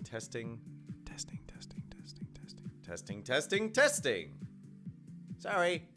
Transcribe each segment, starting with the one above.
Testing. Testing. Sorry.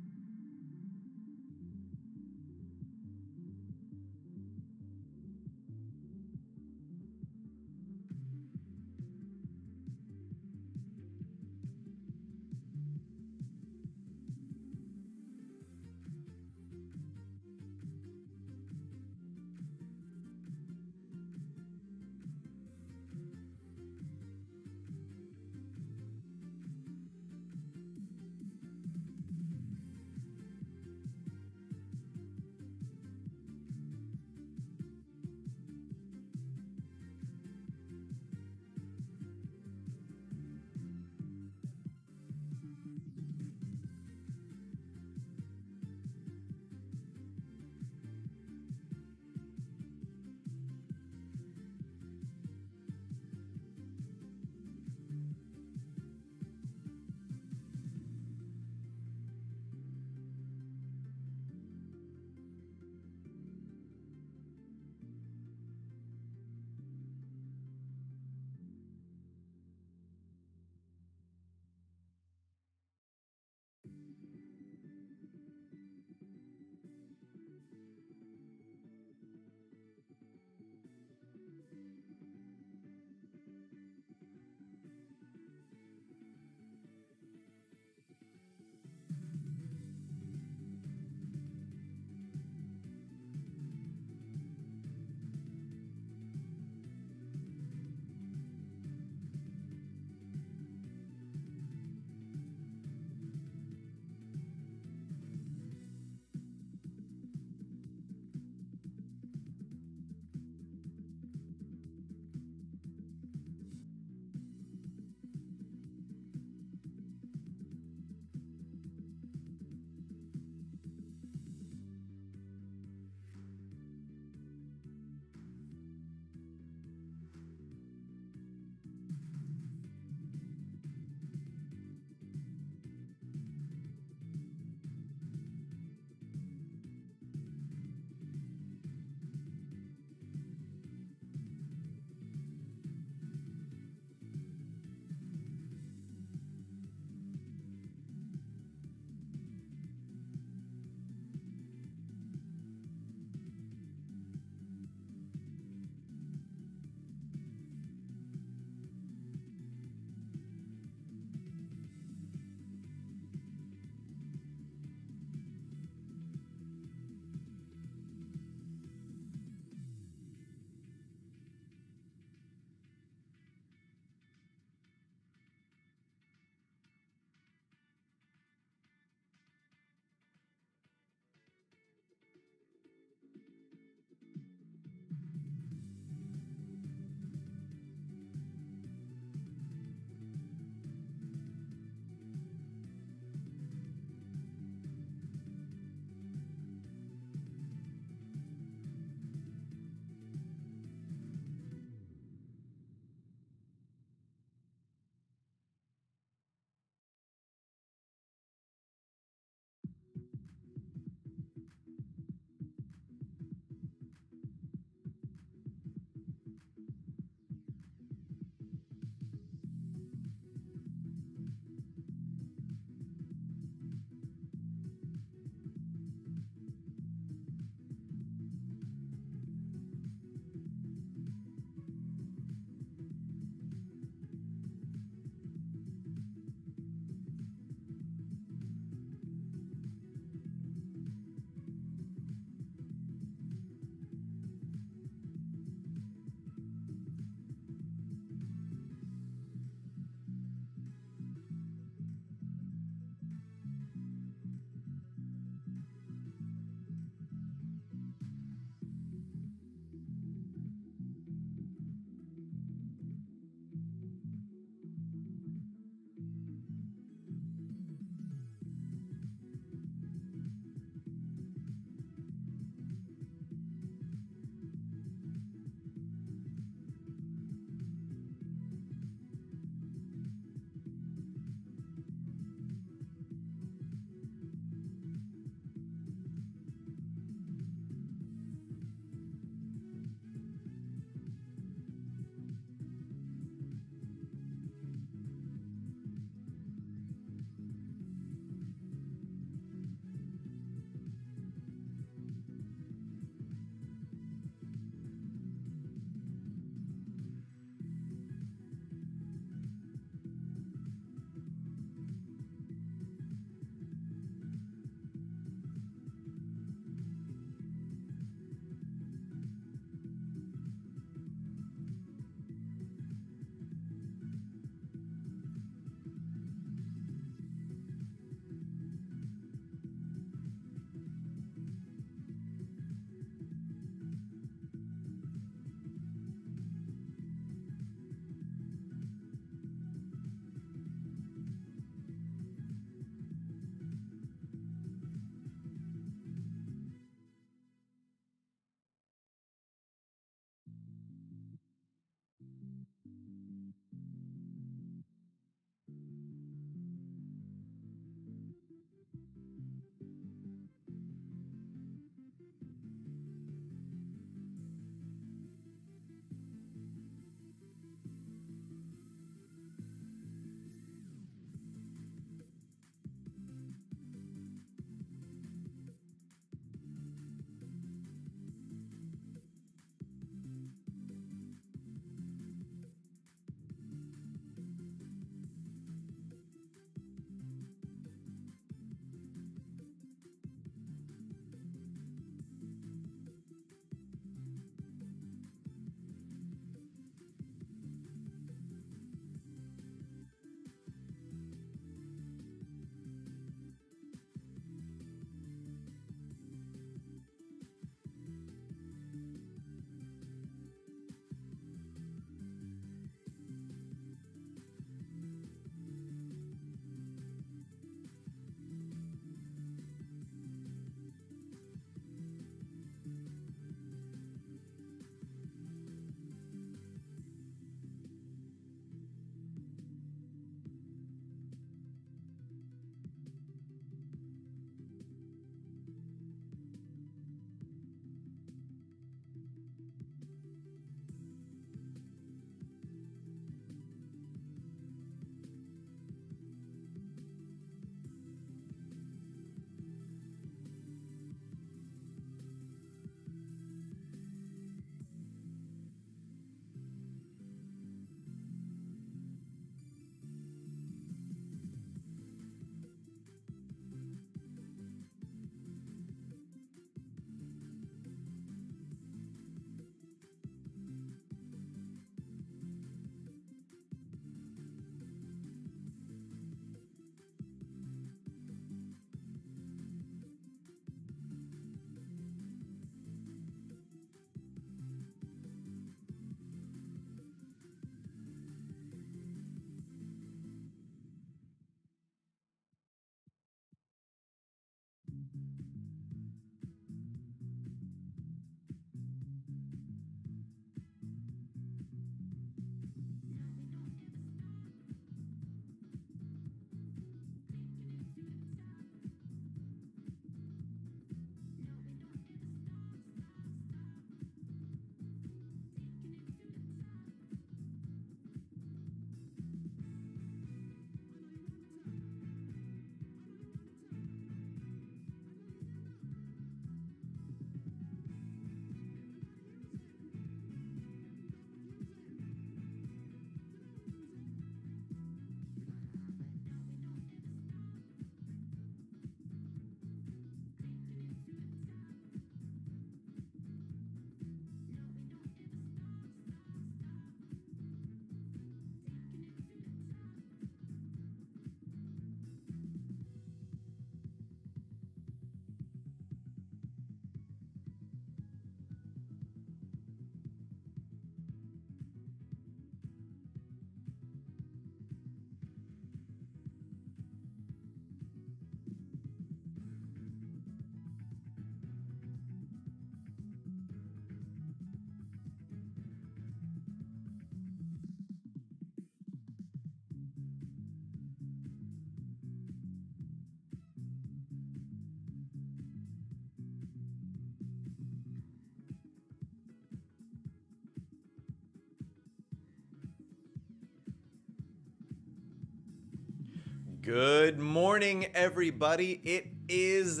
Good morning, everybody. It is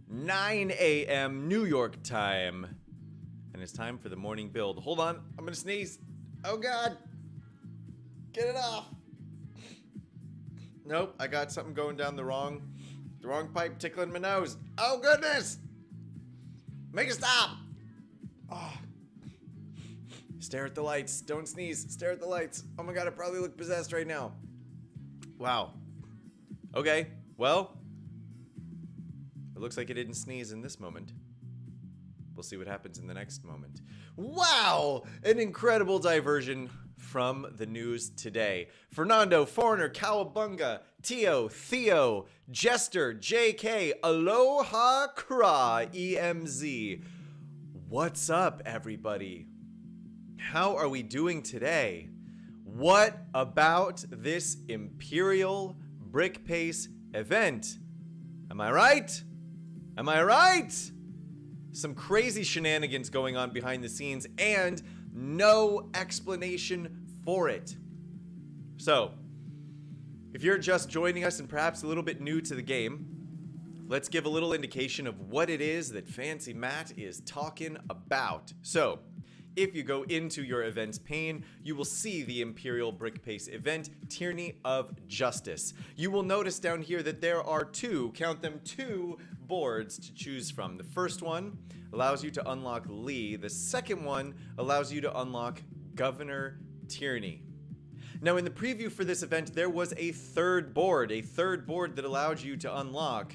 9 a.m. New York time, and it's time for the morning build. Hold on, I'm gonna sneeze. Oh God, get it off. Nope, I got something going down the wrong pipe, tickling my nose. Oh goodness, make it stop. Oh. Stare at the lights. Don't sneeze. Stare at the lights. Oh my God, I probably look possessed right now. Wow. Okay, well, it looks like I didn't sneeze in this moment. We'll see what happens in the next moment. Wow! An incredible diversion from the news today. Fernando, Foreigner, Cowabunga, Tio, Theo, Jester, JK, Aloha Kra, EMZ. What's up, everybody? How are we doing today? What about this Imperial Brickpace event? Am I right? Am I right? Some crazy shenanigans going on behind the scenes and no explanation for it. So, if you're just joining us and perhaps a little bit new to the game, let's give a little indication of what it is that Fancy Matt is talking about. So, if you go into your events pane, you will see the Imperial Brickpace event, Tyranny of Justice. You will notice down here that there are two boards to choose from. The first one allows you to unlock Lee. The second one allows you to unlock Governor Tyranny. Now, in the preview for this event, there was a third board that allowed you to unlock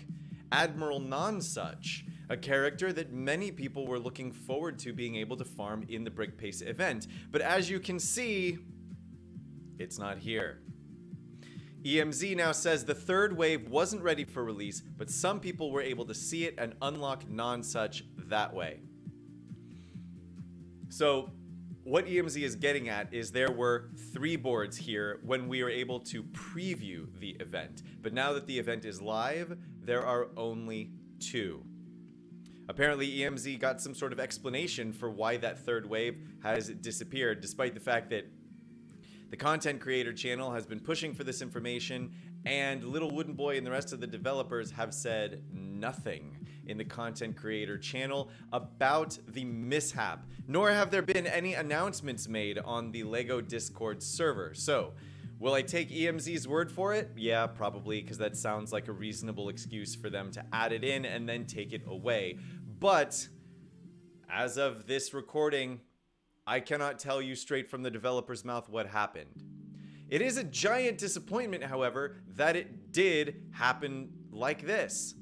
Admiral Nonsuch, a character that many people were looking forward to being able to farm in the Brickpace event. But as you can see, it's not here. EMZ now says the third wave wasn't ready for release, but some people were able to see it and unlock Nonsuch that way. So what EMZ is getting at is there were 3 boards here when we were able to preview the event. But now that the event is live, there are only 2. Apparently, EMZ got some sort of explanation for why that third wave has disappeared, despite the fact that the content creator channel has been pushing for this information, and Little Wooden Boy and the rest of the developers have said nothing in the content creator channel about the mishap, nor have there been any announcements made on the LEGO Discord server. So, will I take EMZ's word for it? Yeah, probably, because that sounds like a reasonable excuse for them to add it in and then take it away. But as of this recording, I cannot tell you straight from the developer's mouth what happened. It is a giant disappointment, however, that it did happen like this.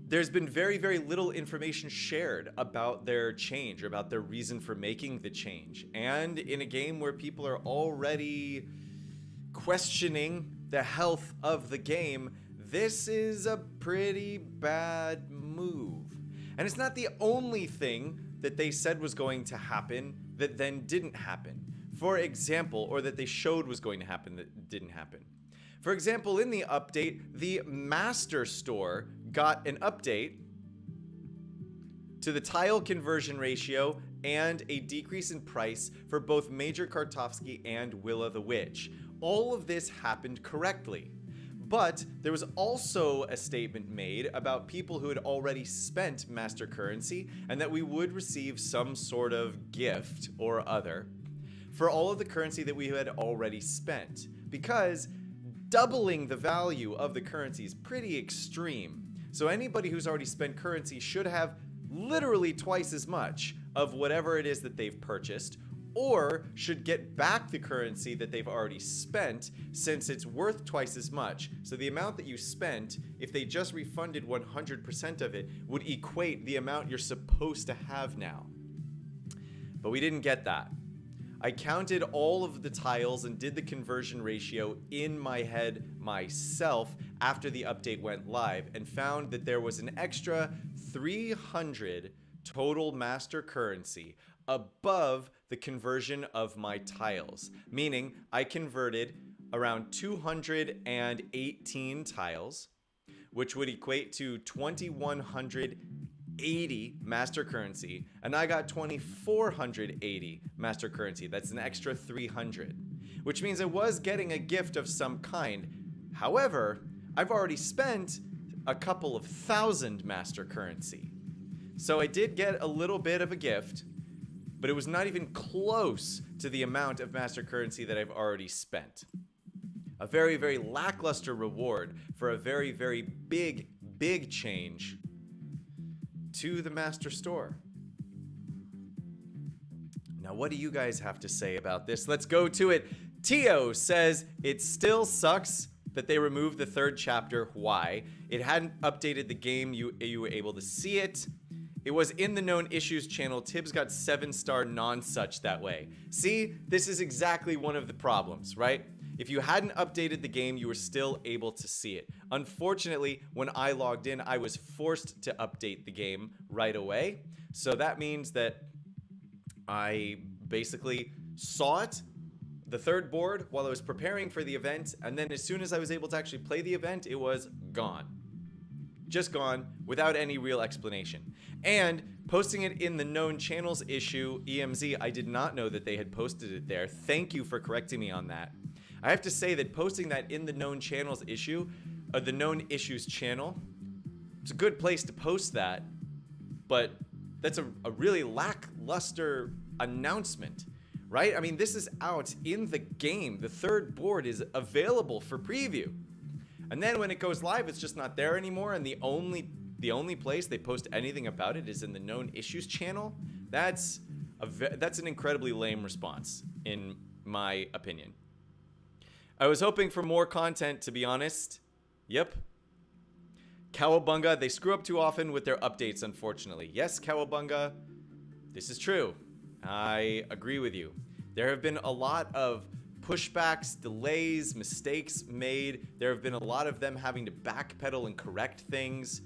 There's been very, very little information shared about their change, or about their reason for making the change. And in a game where people are already questioning the health of the game, this is a pretty bad move. And it's not the only thing that they said was going to happen that then didn't happen. For example, or that they showed was going to happen that didn't happen. For example, in the update, the Master Store got an update to the tile conversion ratio and a decrease in price for both Major Kartovsky and Willa the Witch. All of this happened correctly. But there was also a statement made about people who had already spent Master Currency, and that we would receive some sort of gift or other for all of the currency that we had already spent, because doubling the value of the currency is pretty extreme. So anybody who's already spent currency should have literally twice as much of whatever it is that they've purchased, or should get back the currency that they've already spent, since it's worth twice as much. So the amount that you spent, if they just refunded 100% of it, would equate the amount you're supposed to have now. But we didn't get that. I counted all of the tiles and did the conversion ratio in my head myself after the update went live, and found that there was an extra 300 total master currency above the conversion of my tiles, meaning I converted around 218 tiles, which would equate to 2,180 master currency, and I got 2,480 master currency. That's an extra 300. which means I was getting a gift of some kind. However, I've already spent a couple of thousand master currency. So I did get a little bit of a gift, but it was not even close to the amount of master currency that I've already spent. A very, very lackluster reward for a very, very big, big change to the master store. Now, what do you guys have to say about this? Let's go to it. Tio says it still sucks that they removed the third chapter. Why? It hadn't updated the game. You were able to see it. It was in the known issues channel. Tibbs got 7-star Nonsuch that way. See, this is exactly one of the problems, right? If you hadn't updated the game, you were still able to see it. Unfortunately, when I logged in, I was forced to update the game right away. So that means that I basically saw it, the third board, while I was preparing for the event, and then as soon as I was able to actually play the event, it was gone. Just gone, without any real explanation. And posting it in the known channels issue, EMZ, I did not know that they had posted it there. Thank you for correcting me on that. I have to say that posting that in the known channels issue, the known issues channel, it's a good place to post that, but that's a really lackluster announcement, right? I mean, this is out in the game. The third board is available for preview. And then when it goes live, it's just not there anymore, and the only place they post anything about it is in the known issues channel. That's an incredibly lame response, in my opinion. I was hoping for more content, to be honest. Yep. Cowabunga, they screw up too often with their updates, unfortunately. Yes, Cowabunga, this is true. I agree with you. There have been a lot of pushbacks, delays, mistakes made. There have been a lot of them having to backpedal and correct things.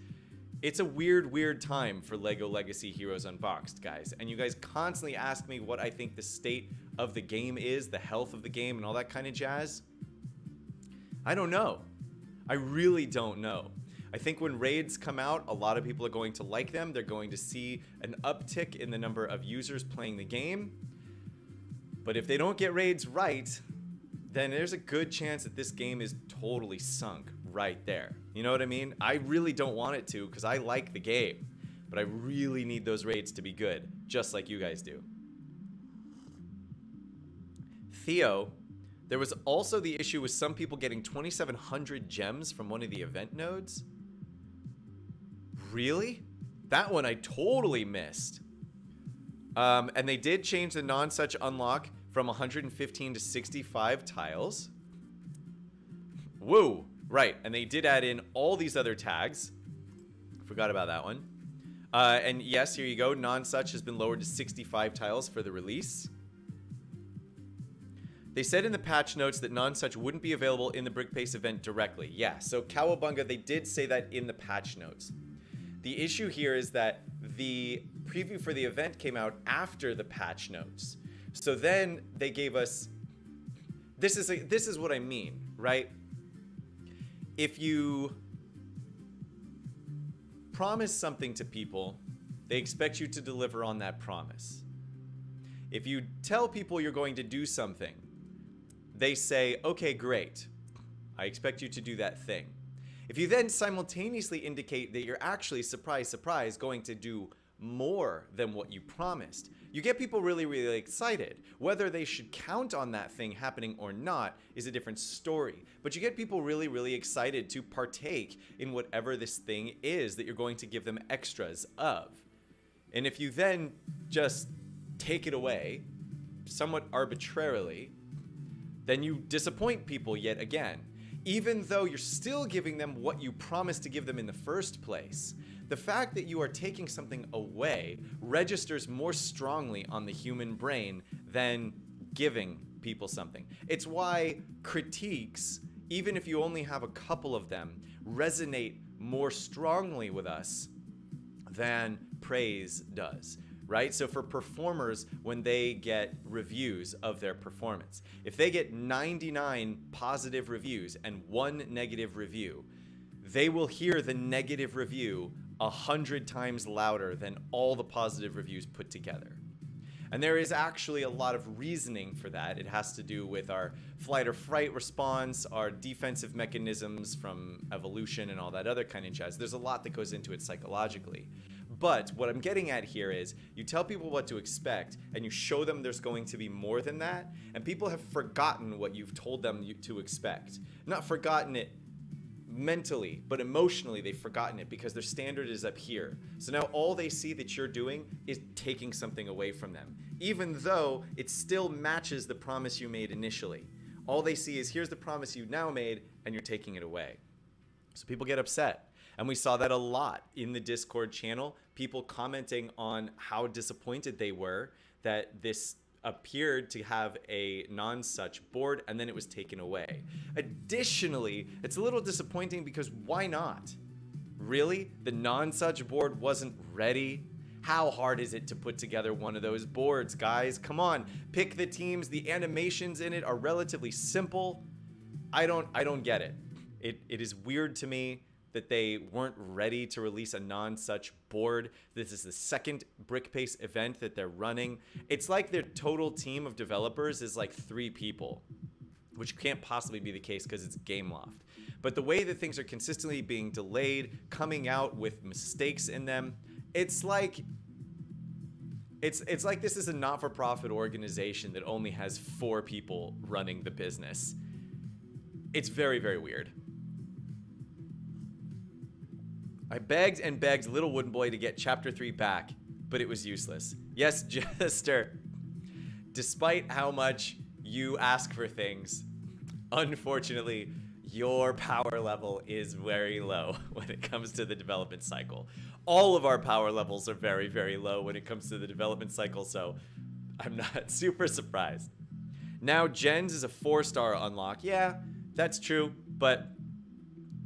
It's a weird time for LEGO Legacy Heroes Unboxed, guys. And you guys constantly ask me what I think the state of the game is, the health of the game, and all that kind of jazz. I don't know. I really don't know. I think when raids come out, a lot of people are going to like them. They're going to see an uptick in the number of users playing the game. But if they don't get raids right, then there's a good chance that this game is totally sunk right there. You know what I mean? I really don't want it to because I like the game. But I really need those raids to be good, just like you guys do. Theo, there was also the issue with some people getting 2,700 gems from one of the event nodes. Really? That one I totally missed. And they did change the Nonsuch unlock from 115 to 65 tiles. Woo! Right, and they did add in all these other tags. Forgot about that one. And yes, here you go. Nonsuch has been lowered to 65 tiles for the release. They said in the patch notes that Nonsuch wouldn't be available in the Brickpace event directly. Yeah, so Cowabunga, they did say that in the patch notes. The issue here is that the preview for the event came out after the patch notes. So then they gave us... This is what I mean, right? If you promise something to people, they expect you to deliver on that promise. If you tell people you're going to do something, they say, okay, great. I expect you to do that thing. If you then simultaneously indicate that you're actually, surprise, surprise, going to do more than what you promised, you get people really, really excited. Whether they should count on that thing happening or not is a different story. But you get people really, really excited to partake in whatever this thing is that you're going to give them extras of. And if you then just take it away, somewhat arbitrarily, then you disappoint people yet again. Even though you're still giving them what you promised to give them in the first place, the fact that you are taking something away registers more strongly on the human brain than giving people something. It's why critiques, even if you only have a couple of them, resonate more strongly with us than praise does. Right? So for performers, when they get reviews of their performance, if they get 99 positive reviews and 1 negative review, they will hear the negative review 100 times louder than all the positive reviews put together. And there is actually a lot of reasoning for that. It has to do with our flight or fright response, our defensive mechanisms from evolution and all that other kind of jazz. There's a lot that goes into it psychologically. But what I'm getting at here is you tell people what to expect and you show them there's going to be more than that, and people have forgotten what you've told them to expect. Not forgotten it mentally, but emotionally they've forgotten it because their standard is up here. So now all they see that you're doing is taking something away from them, even though it still matches the promise you made initially. All they see is here's the promise you now made and you're taking it away. So people get upset. And we saw that a lot in the Discord channel, people commenting on how disappointed they were that this appeared to have a Nonsuch board and then it was taken away. Additionally, it's a little disappointing because why not? Really? The Nonsuch board wasn't ready? How hard is it to put together one of those boards, guys? Come on, pick the teams. The animations in it are relatively simple. I don't get it. It is weird to me that they weren't ready to release a Nonsuch board. This is the second Brickpace event that they're running. It's like their total team of developers is like 3 people, which can't possibly be the case because it's Gameloft. But the way that things are consistently being delayed, coming out with mistakes in them, it's like this is a not-for-profit organization that only has 4 people running the business. It's very, very weird. I begged and begged Little Wooden Boy to get Chapter 3 back, but it was useless. Yes, Jester, despite how much you ask for things, unfortunately, your power level is very low when it comes to the development cycle. All of our power levels are very, very low when it comes to the development cycle, so I'm not super surprised. Now, Gens is a 4-star unlock. Yeah, that's true, but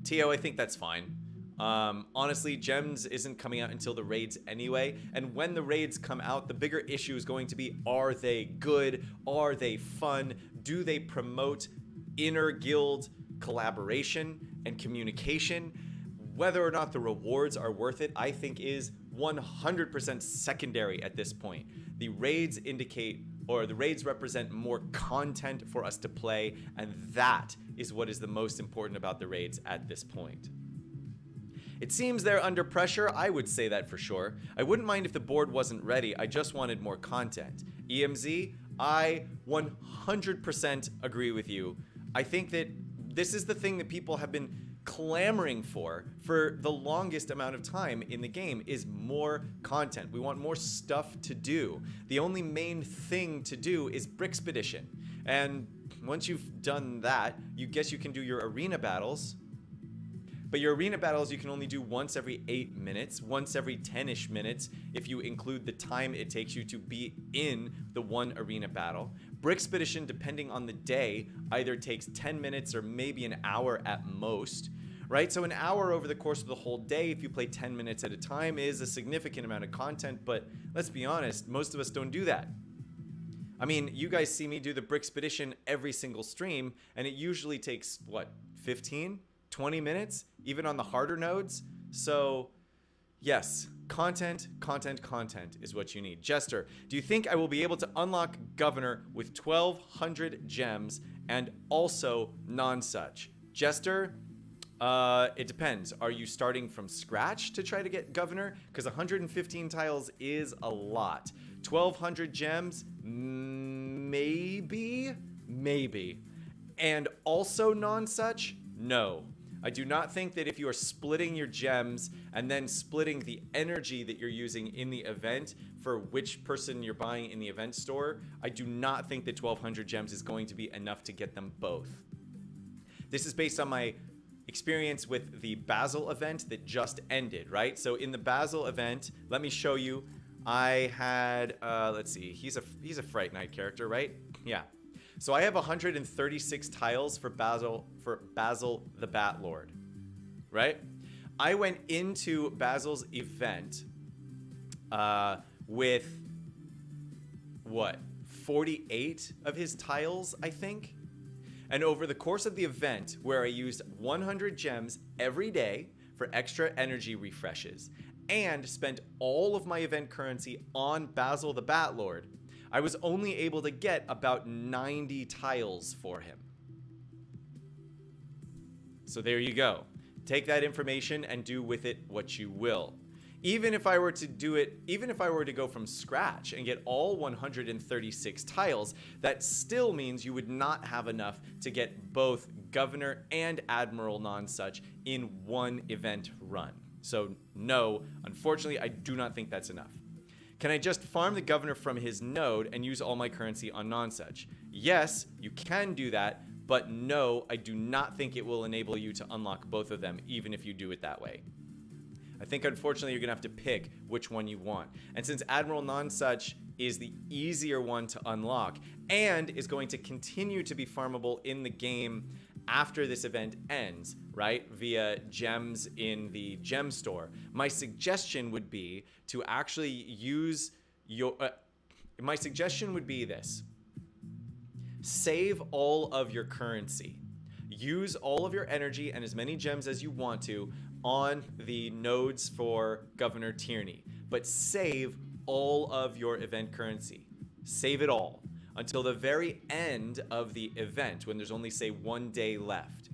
Tio, I think that's fine. Honestly, Gems isn't coming out until the raids anyway, and when the raids come out, the bigger issue is going to be, are they good? Are they fun? Do they promote inter-guild collaboration and communication? Whether or not the rewards are worth it, I think is 100% secondary at this point. The raids indicate, or the raids represent more content for us to play, and that is what is the most important about the raids at this point. It seems they're under pressure. I would say that for sure. I wouldn't mind if the board wasn't ready. I just wanted more content. EMZ, I 100% agree with you. I think that this is the thing that people have been clamoring for the longest amount of time in the game is more content. We want more stuff to do. The only main thing to do is Brickspedition. And once you've done that, you guess you can do your arena battles. But your arena battles you can only do once every 8 minutes, once every 10-ish minutes if you include the time it takes you to be in the one arena battle. Brickspedition, depending on the day, either takes 10 minutes or maybe an hour at most, right? So an hour over the course of the whole day, if you play 10 minutes at a time, is a significant amount of content, but let's be honest, most of us don't do that. I mean, you guys see me do the Brickspedition every single stream, and it usually takes, what, 15? 20 minutes, even on the harder nodes. So yes, content is what you need. Jester, do you think I will be able to unlock Governor with 1,200 gems and also Nonsuch? Jester, it depends. Are you starting from scratch to try to get Governor? Because 115 tiles is a lot. 1,200 gems, maybe. And also Nonsuch? No. I do not think that if you are splitting your gems and then splitting the energy that you're using in the event for which person you're buying in the event store, I do not think that 1,200 gems is going to be enough to get them both. This is based on my experience with the Basil event that just ended, right? So in the Basil event, let me show you. I had, let's see, he's a Fright Night character, right? Yeah. So I have 136 tiles for Basil the Batlord, right? I went into Basil's event with, what, 48 of his tiles, I think? And over the course of the event, where I used 100 gems every day for extra energy refreshes and spent all of my event currency on Basil the Batlord, I was only able to get about 90 tiles for him. So there you go. Take that information and do with it what you will. Even if I were to do it, even if I were to go from scratch and get all 136 tiles, that still means you would not have enough to get both Governor and Admiral Nonsuch in one event run. So no, unfortunately, I do not think that's enough. Can I just farm the Governor from his node and use all my currency on Nonsuch? Yes, you can do that, but no, I do not think it will enable you to unlock both of them, even if you do it that way. I think, unfortunately, you're going to have to pick which one you want. And since Admiral Nonsuch is the easier one to unlock and is going to continue to be farmable in the game after this event ends, right, via gems in the gem store, my suggestion would be to actually use your... my suggestion would be this. Save all of your currency. Use all of your energy and as many gems as you want to on the nodes for Governor Tierney, but save all of your event currency. Save it all until the very end of the event when there's only, say, 1 day left.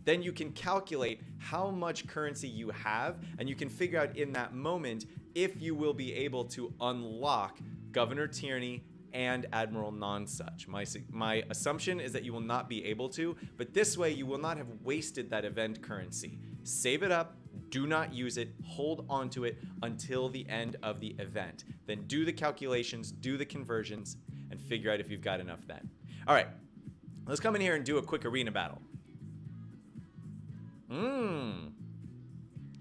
Then you can calculate how much currency you have, and you can figure out in that moment if you will be able to unlock Governor Tierney and Admiral Nonsuch. My assumption is that you will not be able to, but this way you will not have wasted that event currency. Save it up, do not use it, hold on to it until the end of the event. Then do the calculations, do the conversions, and figure out if you've got enough then. All right, let's come in here and do a quick arena battle.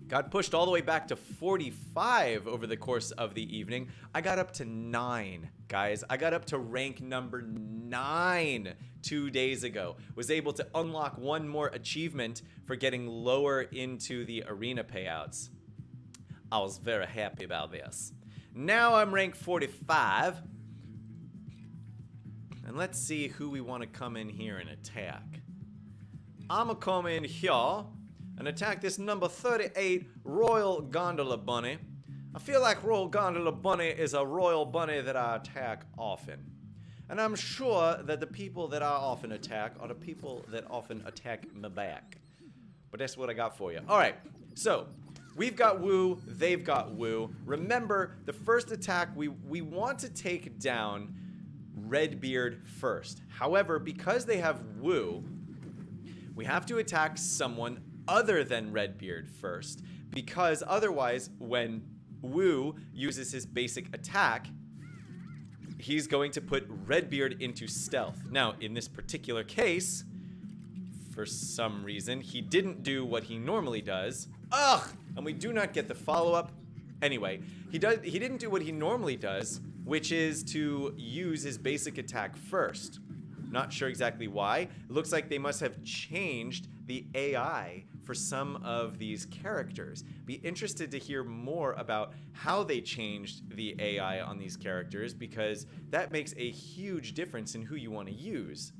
Got pushed all the way back to 45 over the course of the evening. I got up to 9, guys. I got up to rank number 9 2 days ago. Was able to unlock one more achievement for getting lower into the arena payouts. I was very happy about this. Now I'm rank 45. And let's see who we want to come in here and attack. I'm gonna come in here and attack this number 38 Royal Gondola Bunny. I feel like Royal Gondola Bunny is a royal bunny that I attack often. And I'm sure that the people that I often attack are the people that often attack me back. But that's what I got for you. Alright, so we've got Woo, they've got Woo. Remember, the first attack, we want to take down Redbeard first. However, because they have Woo, we have to attack someone other than Redbeard first, because otherwise when Woo uses his basic attack, he's going to put Redbeard into stealth. Now, in this particular case, for some reason, he didn't do what he normally does. Ugh! And we do not get the follow-up. Anyway, he didn't do what he normally does, which is to use his basic attack first. Not sure exactly why. It looks like they must have changed the AI for some of these characters. Be interested to hear more about how they changed the AI on these characters, because that makes a huge difference in who you want to use.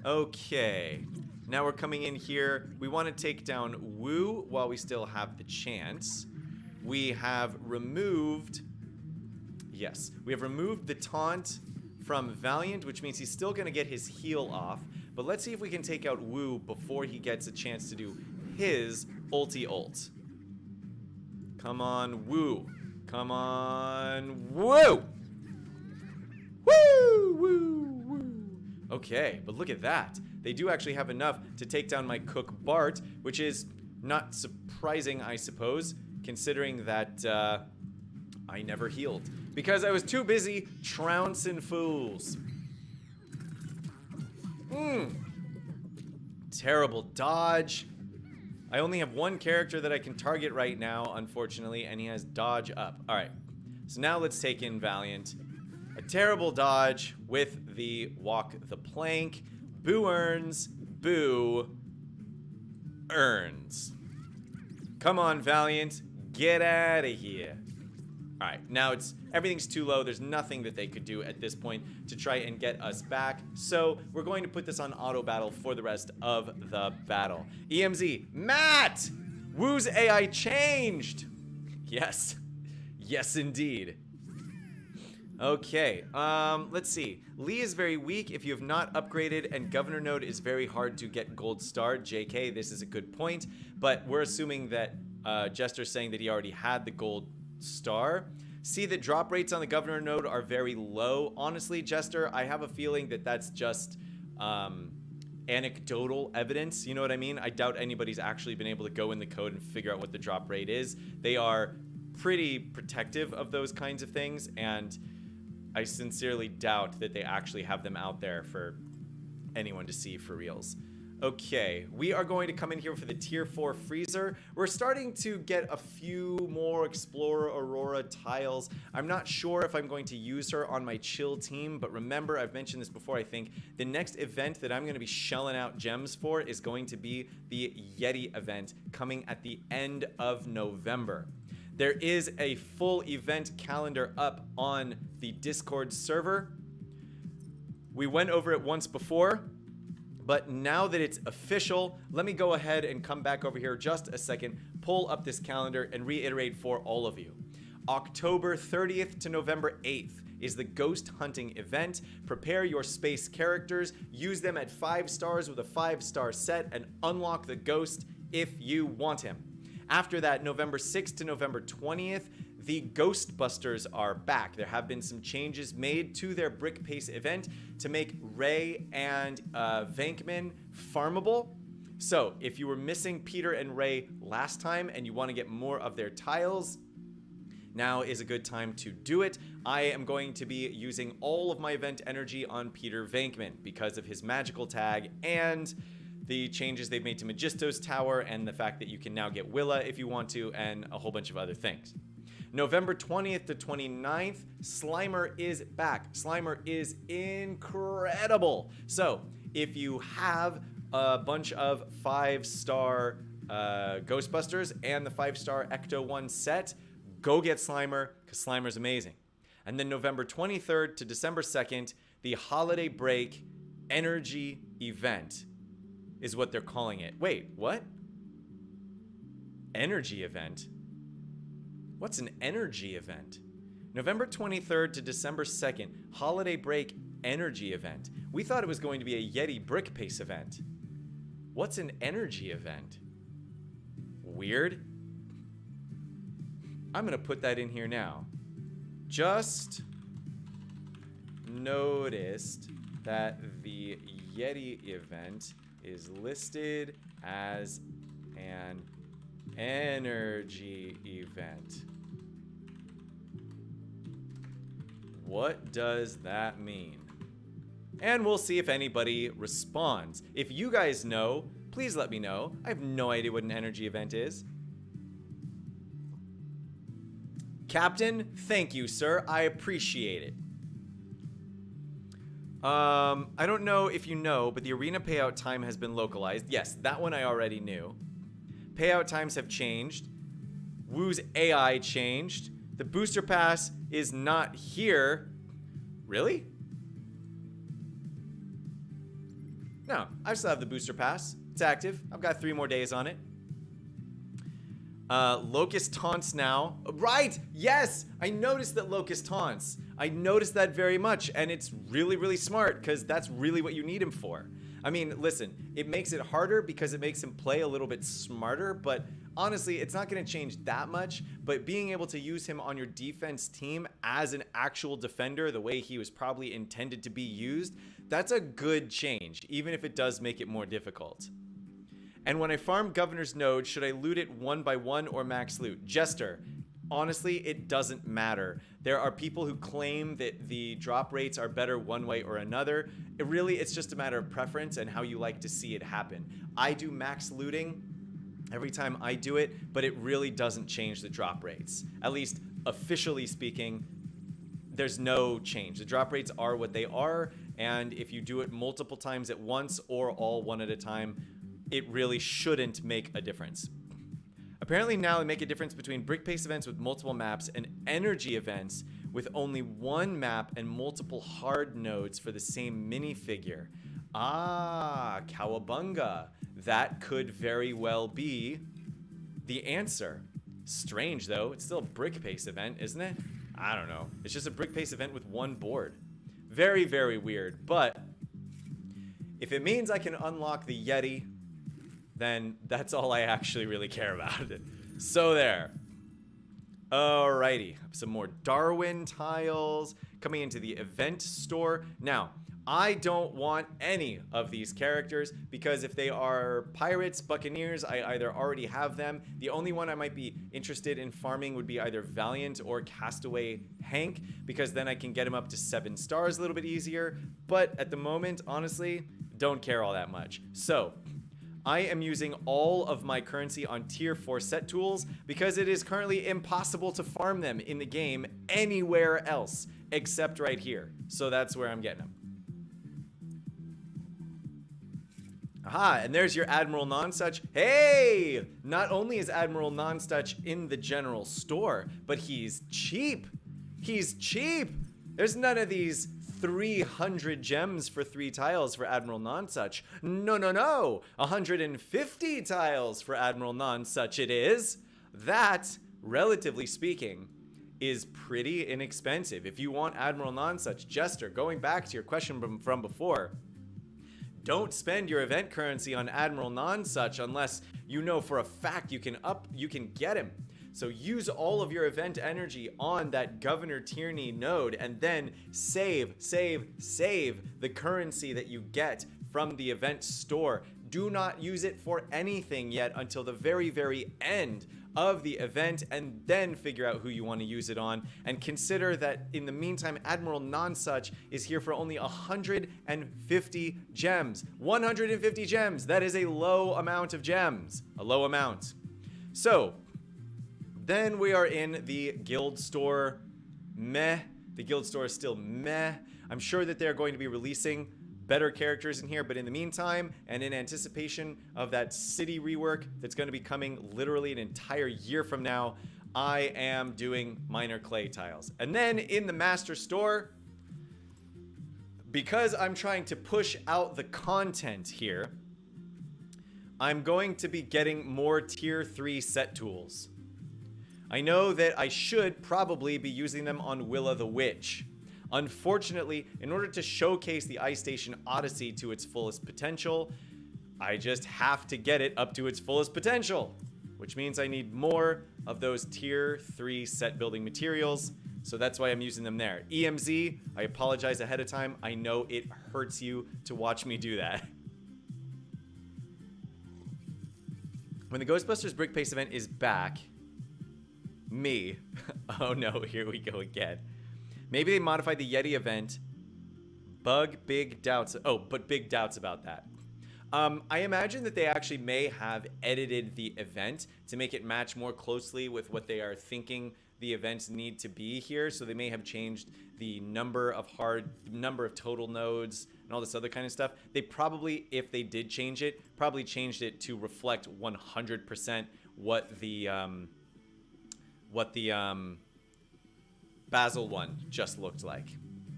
Okay, now we're coming in here. We want to take down Woo while we still have the chance. We have removed, yes, we have removed the taunt from Valiant, which means he's still going to get his heal off. But let's see if we can take out Woo before he gets a chance to do his ulti ult. Come on, Woo. Come on, Woo! Woo, woo, woo. Okay, but look at that. They do actually have enough to take down my Cook Bart, which is not surprising, I suppose, considering that I never healed. Because I was too busy trouncing fools. Terrible dodge. I only have one character that I can target right now, unfortunately, and he has dodge up. Alright, so now let's take in Valiant. A terrible dodge with the walk the plank. Boo earns, boo earns. Come on, Valiant, get out of here. Alright, now everything's too low. There's nothing that they could do at this point to try and get us back. So we're going to put this on auto battle for the rest of the battle. EMZ, Matt! Woo's AI changed! Yes. Yes, indeed. Okay, let's see. Lee is very weak if you have not upgraded, and Governor Node is very hard to get gold star. JK, this is a good point, but we're assuming that Jester's saying that he already had the gold star. See that drop rates on the Governor Node are very low. Honestly, Jester, I have a feeling that that's just anecdotal evidence. You know what I mean? I doubt anybody's actually been able to go in the code and figure out what the drop rate is. They are pretty protective of those kinds of things, and I sincerely doubt that they actually have them out there for anyone to see for reals. Okay, we are going to come in here for the tier 4 freezer. We're starting to get a few more Explorer Aurora tiles. I'm not sure if I'm going to use her on my chill team, but remember, I've mentioned this before, I think, the next event that I'm going to be shelling out gems for is going to be the Yeti event coming at the end of November. There is a full event calendar up on the Discord server. We went over it once before, but now that it's official, let me go ahead and come back over here just a second, pull up this calendar, and reiterate for all of you. October 30th to November 8th is the ghost hunting event. Prepare your space characters, use them at 5 stars with a 5-star set, and unlock the ghost if you want him. After that, November 6th to November 20th, the Ghostbusters are back. There have been some changes made to their Brickpace event to make Ray and Vankman farmable. So if you were missing Peter and Ray last time and you want to get more of their tiles, now is a good time to do it. I am going to be using all of my event energy on Peter Vankman because of his magical tag and the changes they've made to Magisto's Tower and the fact that you can now get Willa if you want to, and a whole bunch of other things. November 20th to 29th, Slimer is back. Slimer is incredible. So if you have a bunch of 5-star Ghostbusters and the 5-star Ecto 1 set, go get Slimer, because Slimer's amazing. And then November 23rd to December 2nd, the Holiday Break Energy Event is what they're calling it. Wait, what? Energy event? What's an energy event? November 23rd to December 2nd, Holiday Break Energy Event. We thought it was going to be a Yeti Brickpace event. What's an energy event? Weird. I'm gonna put that in here now. Just noticed that the Yeti event is listed as an energy event. What does that mean? And we'll see if anybody responds. If you guys know, please let me know. I have no idea what an energy event is. Captain, thank you, sir. I appreciate it. I don't know if you know, but the arena payout time has been localized. Yes, that one I already knew. Payout times have changed. Woo's AI changed. The booster pass is not here. Really? No, I still have the booster pass. It's active. I've got 3 more days on it. Locust taunts now. Right! Yes! I noticed that Locust taunts. I noticed that very much, and it's really, really smart, because that's really what you need him for. I mean, listen, it makes it harder because it makes him play a little bit smarter, but honestly, it's not going to change that much. But being able to use him on your defense team as an actual defender, the way he was probably intended to be used, that's a good change, even if it does make it more difficult. And when I farm Governor's Node, should I loot it 1 by 1 or max loot? Jester, honestly, it doesn't matter. There are people who claim that the drop rates are better one way or another. It's just a matter of preference and how you like to see it happen. I do max looting every time I do it, but it really doesn't change the drop rates. At least officially speaking, there's no change. The drop rates are what they are, and if you do it multiple times at once or all one at a time, it really shouldn't make a difference. Apparently now they make a difference between Brickpace events with multiple maps and energy events with only 1 map and multiple hard nodes for the same minifigure. Ah, cowabunga. That could very well be the answer. Strange though, it's still a Brickpace event, isn't it? I don't know. It's just a Brickpace event with one board. Very, very weird. But if it means I can unlock the Yeti, then that's all I actually really care about. So there. Alrighty. Some more Darwin tiles coming into the event store. Now, I don't want any of these characters because if they are pirates, buccaneers, I either already have them. The only one I might be interested in farming would be either Valiant or Castaway Hank, because then I can get him up to 7 stars a little bit easier. But at the moment, honestly, don't care all that much. So I am using all of my currency on tier 4 set tools because it is currently impossible to farm them in the game anywhere else except right here. So that's where I'm getting them. Aha, and there's your Admiral Nonsuch. Hey! Not only is Admiral Nonsuch in the general store, but he's cheap. He's cheap. There's none of these 300 gems for 3 tiles for Admiral Nonsuch. No, no, no. 150 tiles for Admiral Nonsuch it is. That, relatively speaking, is pretty inexpensive. If you want Admiral Nonsuch, Jester, going back to your question from before, don't spend your event currency on Admiral Nonsuch unless you know for a fact you can get him. So use all of your event energy on that Governor Tierney node and then save the currency that you get from the event store. Do not use it for anything yet until the very, very end of the event, and then figure out who you want to use it on. And consider that in the meantime, Admiral Nonsuch is here for only 150 gems. 150 gems! That is a low amount of gems. A low amount. So, then we are in the guild store. Meh. The guild store is still meh. I'm sure that they're going to be releasing better characters in here, but in the meantime, and in anticipation of that city rework that's going to be coming literally an entire year from now, I am doing minor clay tiles. And then in the master store, because I'm trying to push out the content here, I'm going to be getting more tier 3 set tools. I know that I should probably be using them on Willa the Witch. Unfortunately, in order to showcase the Ice Station Odyssey to its fullest potential, I just have to get it up to its fullest potential, which means I need more of those tier 3 set building materials, so that's why I'm using them there. EMZ, I apologize ahead of time. I know it hurts you to watch me do that. When the Ghostbusters Brickpace event is back, oh no, here we go again. Maybe they modified the Yeti event. Big doubts. Oh, but big doubts about that. I imagine that they actually may have edited the event to make it match more closely with what they are thinking the events need to be here. So they may have changed the number of total nodes and all this other kind of stuff. They probably, if they did change it, probably changed it to reflect 100% what the Basil one just looked like,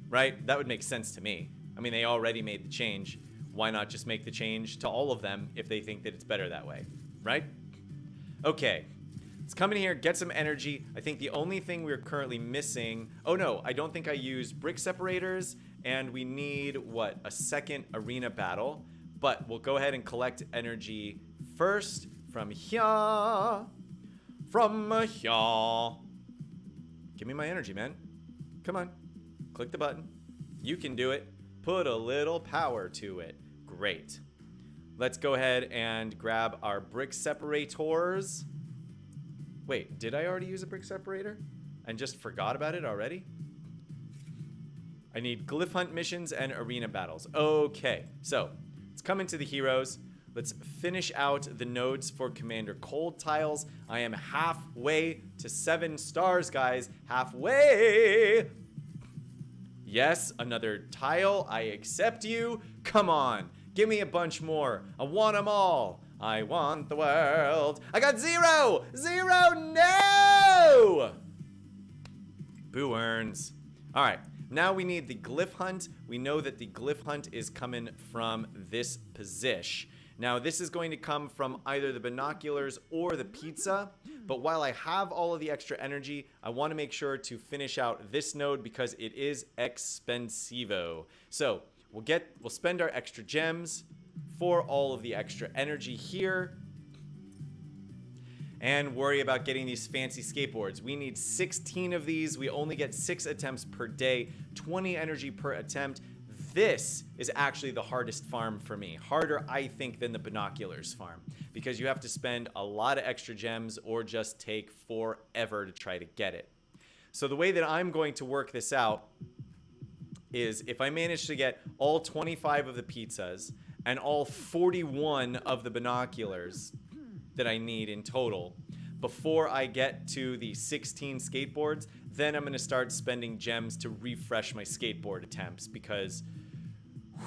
right? That would make sense to me. I mean, they already made the change. Why not just make the change to all of them if they think that it's better that way, right? Okay, let's come in here, get some energy. I think the only thing we're currently missing, oh no, I don't think I used brick separators, and we need, what, a second arena battle. But we'll go ahead and collect energy first from here. From here. Give me my energy, man. Come on. Click the button. You can do it. Put a little power to it. Great. Let's go ahead and grab our brick separators. Wait, did I already use a brick separator? And just forgot about it already? I need glyph hunt missions and arena battles. Okay, so let's come into the heroes. Let's finish out the nodes for Commander Cold tiles. I am halfway to 7 stars, guys. Halfway! Yes, another tile. I accept you. Come on. Give me a bunch more. I want them all. I want the world. I got 0! 0, no! Boo earns. All right. Now we need the glyph hunt. We know that the glyph hunt is coming from this position. Now, this is going to come from either the binoculars or the pizza. But while I have all of the extra energy, I want to make sure to finish out this node because it is expensivo. So we'll spend our extra gems for all of the extra energy here and worry about getting these fancy skateboards. We need 16 of these. We only get 6 attempts per day, 20 energy per attempt. This is actually the hardest farm for me. Harder, I think, than the binoculars farm because you have to spend a lot of extra gems or just take forever to try to get it. So the way that I'm going to work this out is if I manage to get all 25 of the pizzas and all 41 of the binoculars that I need in total before I get to the 16 skateboards, then I'm going to start spending gems to refresh my skateboard attempts because,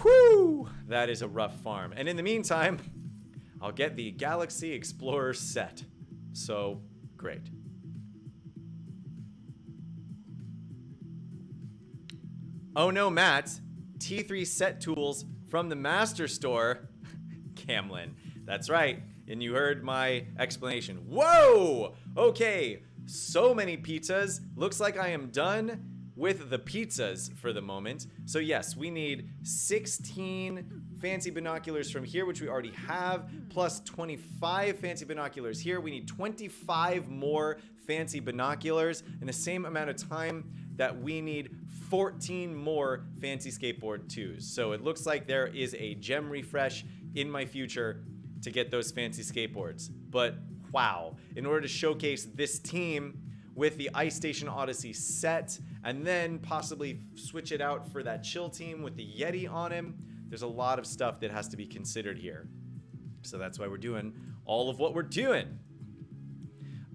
whew, that is a rough farm. And in the meantime, I'll get the Galaxy Explorer set. So, great. Oh no, Matt. T3 set tools from the Master Store. Camlin. That's right. And you heard my explanation. Whoa! Okay, so many pizzas. Looks like I am done with the pizzas for the moment. So yes, we need 16 fancy binoculars from here, which we already have, plus 25 fancy binoculars here. We need 25 more fancy binoculars in the same amount of time that we need 14 more fancy skateboard 2s. So it looks like there is a gem refresh in my future to get those fancy skateboards. But wow, in order to showcase this team with the Ice Station Odyssey set and then possibly switch it out for that chill team with the Yeti on him, there's a lot of stuff that has to be considered here. So that's why we're doing all of what we're doing.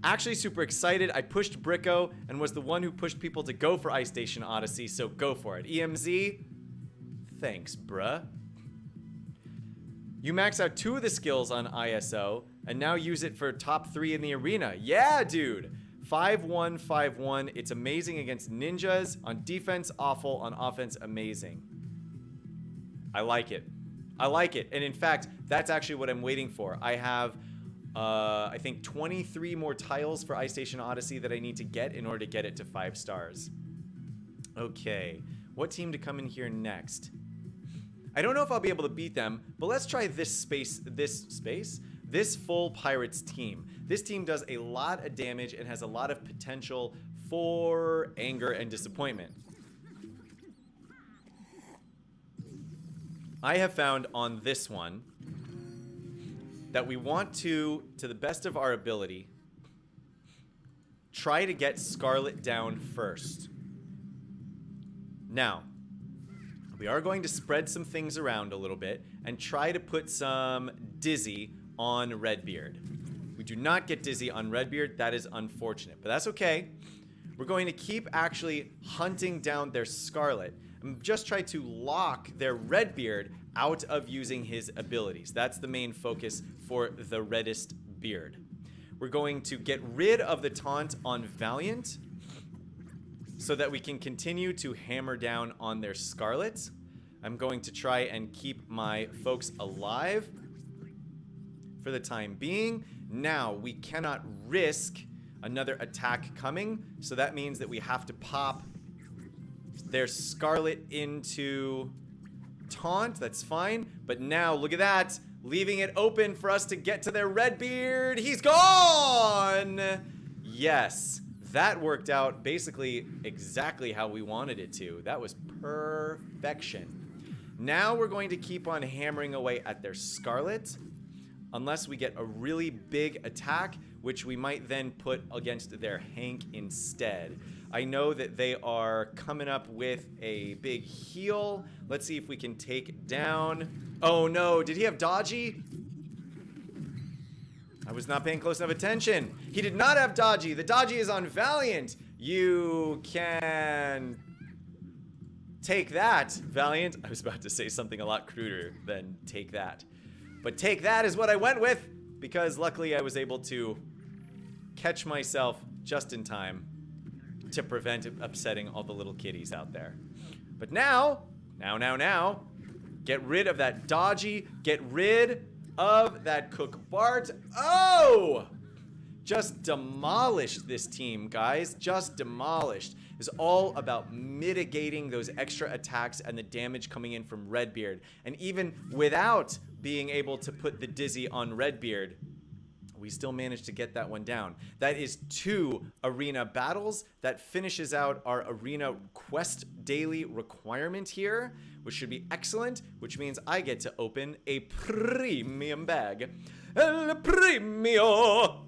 Actually super excited. I pushed Bricko and was the one who pushed people to go for Ice Station Odyssey, so go for it. EMZ, thanks, bruh. You max out 2 of the skills on ISO and now use it for top 3 in the arena. Yeah, dude. 5-1, 5-1. It's amazing against ninjas. On defense, awful. On offense, amazing. I like it. I like it. And in fact, that's actually what I'm waiting for. I have, I think, 23 more tiles for Ice Station Odyssey that I need to get in order to get it to 5 stars. Okay. What team to come in here next? I don't know if I'll be able to beat them, but let's try this full Pirates team. This team does a lot of damage and has a lot of potential for anger and disappointment. I have found on this one that we want to the best of our ability, try to get Scarlet down first. Now, we are going to spread some things around a little bit and try to put some Dizzy on Redbeard. We do not get Dizzy on Redbeard. That is unfortunate, but that's okay. We're going to keep actually hunting down their Scarlet and just try to lock their Redbeard out of using his abilities. That's the main focus for the reddest beard. We're going to get rid of the taunt on Valiant so that we can continue to hammer down on their Scarlet. I'm going to try and keep my folks alive for the time being. Now, we cannot risk another attack coming, so that means that we have to pop their Scarlet into taunt. That's fine. But now, look at that. Leaving it open for us to get to their Redbeard. He's gone! Yes. That worked out basically exactly how we wanted it to. That was perfection. Now we're going to keep on hammering away at their Scarlet unless we get a really big attack, which we might then put against their Hank instead. I know that they are coming up with a big heal. Let's see if we can take down... Oh no, did he have Dodgy? I was not paying close enough attention. He did not have Dodgy. The Dodgy is on Valiant. You can take that, Valiant. I was about to say something a lot cruder than take that. But take that is what I went with, because luckily I was able to catch myself just in time to prevent upsetting all the little kitties out there. But now, get rid of that Dodgy, get rid of that Cook Bart. Oh! Just demolished this team, guys. Just demolished. It's all about mitigating those extra attacks and the damage coming in from Redbeard. And even without being able to put the Dizzy on Redbeard, we still managed to get that one down. That is 2 arena battles. That finishes out our arena quest daily requirement here, which should be excellent, which means I get to open a premium bag. El premio!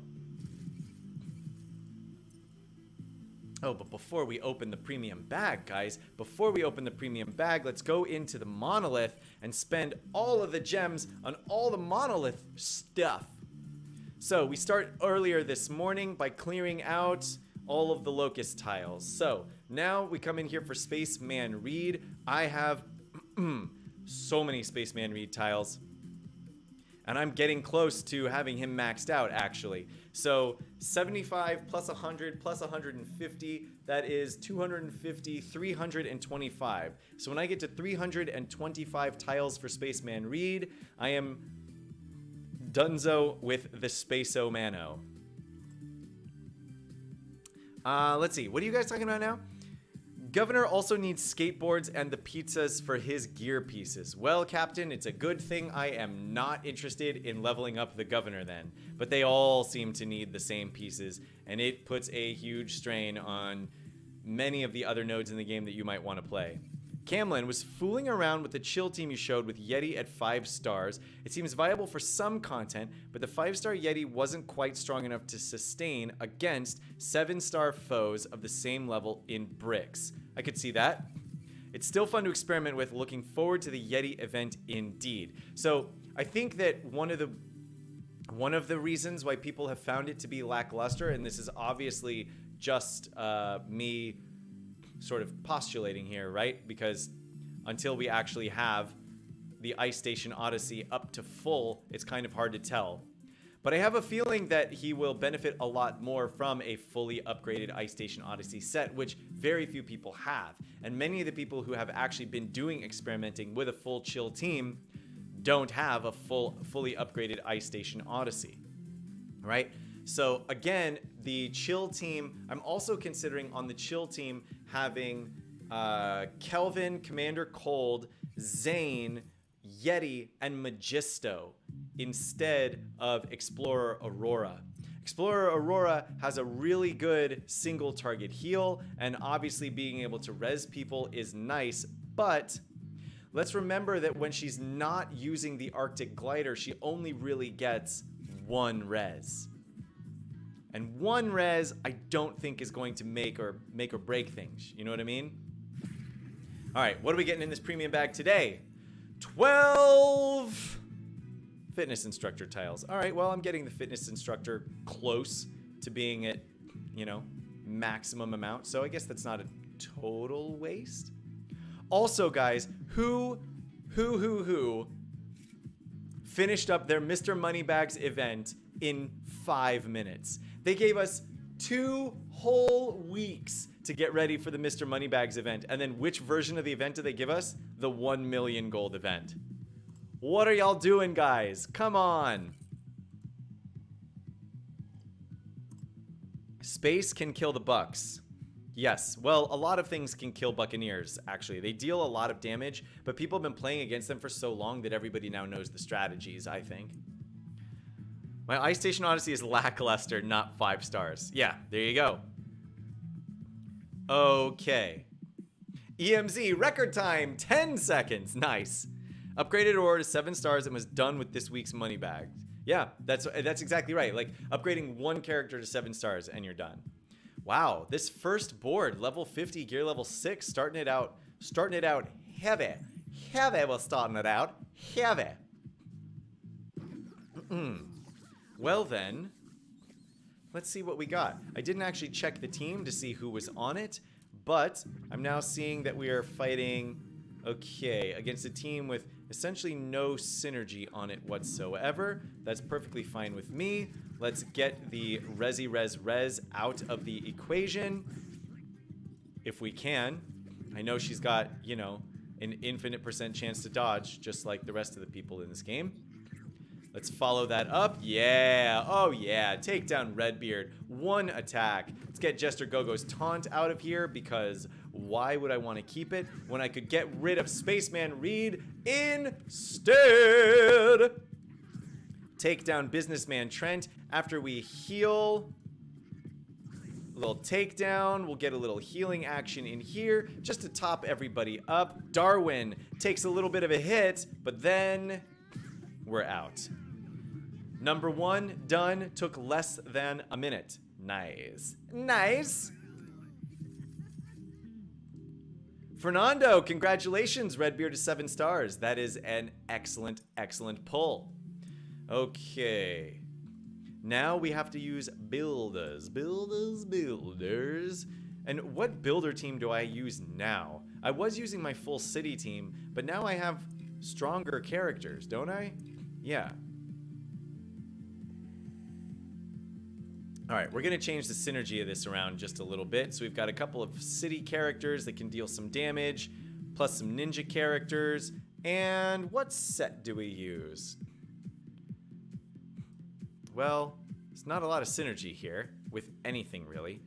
Oh, but before we open the premium bag, guys, before we open the premium bag, let's go into the monolith and spend all of the gems on all the monolith stuff. So we start earlier this morning by clearing out all of the locust tiles. So now we come in here for Spaceman Reed. I have so many Spaceman Reed tiles. And I'm getting close to having him maxed out, actually. So 75 plus 100 plus 150, that is 250, 325. So when I get to 325 tiles for Spaceman Reed, I am donezo with the Space-O-Mano. Let's see, what are you guys talking about now? Governor also needs skateboards and the pizzas for his gear pieces. Well, Captain, it's a good thing I am not interested in leveling up the Governor then. But they all seem to need the same pieces, and it puts a huge strain on many of the other nodes in the game that you might want to play. Camlin was fooling around with the chill team you showed with Yeti at 5 stars. It seems viable for some content, but the 5-star Yeti wasn't quite strong enough to sustain against 7-star foes of the same level in bricks. I could see that. It's still fun to experiment with, looking forward to the Yeti event indeed. So I think that one of the reasons why people have found it to be lackluster, and this is obviously just me sort of postulating here, right? Because until we actually have the Ice Station Odyssey up to full, it's kind of hard to tell. But I have a feeling that he will benefit a lot more from a fully upgraded Ice Station Odyssey set, which very few people have. And many of the people who have actually been doing experimenting with a full chill team don't have a fully upgraded Ice Station Odyssey, right? So again, the chill team, I'm also considering on the chill team having Kelvin, Commander Cold, Zane, Yeti, and Magisto instead of Explorer Aurora. Explorer Aurora has a really good single target heal, and obviously being able to res people is nice, but let's remember that when she's not using the Arctic Glider, she only really gets 1 res. And 1 res, I don't think is going to make or break things. You know what I mean? All right, what are we getting in this premium bag today? 12 fitness instructor tiles. All right, well, I'm getting the fitness instructor close to being at, you know, maximum amount. So I guess that's not a total waste. Also, guys, who finished up their Mr. Moneybags event in 5 minutes? They gave us 2 whole weeks to get ready for the Mr. Moneybags event. And then which version of the event did they give us? The 1 million gold event. What are y'all doing, guys? Come on. Space can kill the Bucks. Yes, well, a lot of things can kill Buccaneers, actually. They deal a lot of damage, but people have been playing against them for so long that everybody now knows the strategies, I think. My Ice Station Odyssey is lackluster, not 5 stars. Yeah, there you go. Okay. EMZ, record time, 10 seconds. Nice. Upgraded Aurora to 7 stars and was done with this week's money bag. Yeah, that's exactly right. Like, upgrading 1 character to 7 stars and you're done. Wow, this first board, level 50, gear level 6, starting it out heavy. Heavy, we're starting it out heavy. Well then, let's see what we got. I didn't actually check the team to see who was on it, but I'm now seeing that we are fighting, okay, against a team with essentially no synergy on it whatsoever. That's perfectly fine with me. Let's get the res out of the equation, if we can. I know she's got, you know, an infinite % chance to dodge, just like the rest of the people in this game. Let's follow that up. Yeah. Oh, yeah. Take down Redbeard. 1 attack. Let's get Jester Gogo's taunt out of here because why would I want to keep it when I could get rid of Spaceman Reed instead? Take down Businessman Trent after we heal. A little takedown. We'll get a little healing action in here just to top everybody up. Darwin takes a little bit of a hit, but then we're out. Number 1 done. Took less than a minute. Nice. Nice. Fernando, congratulations. Redbeard is 7 stars. That is an excellent, excellent pull. Okay. Now we have to use builders. Builders. And what builder team do I use now? I was using my full city team, but now I have stronger characters, don't I? Yeah. All right, we're going to change the synergy of this around just a little bit. So we've got a couple of city characters that can deal some damage, plus some ninja characters. And what set do we use? Well, there's not a lot of synergy here with anything, really.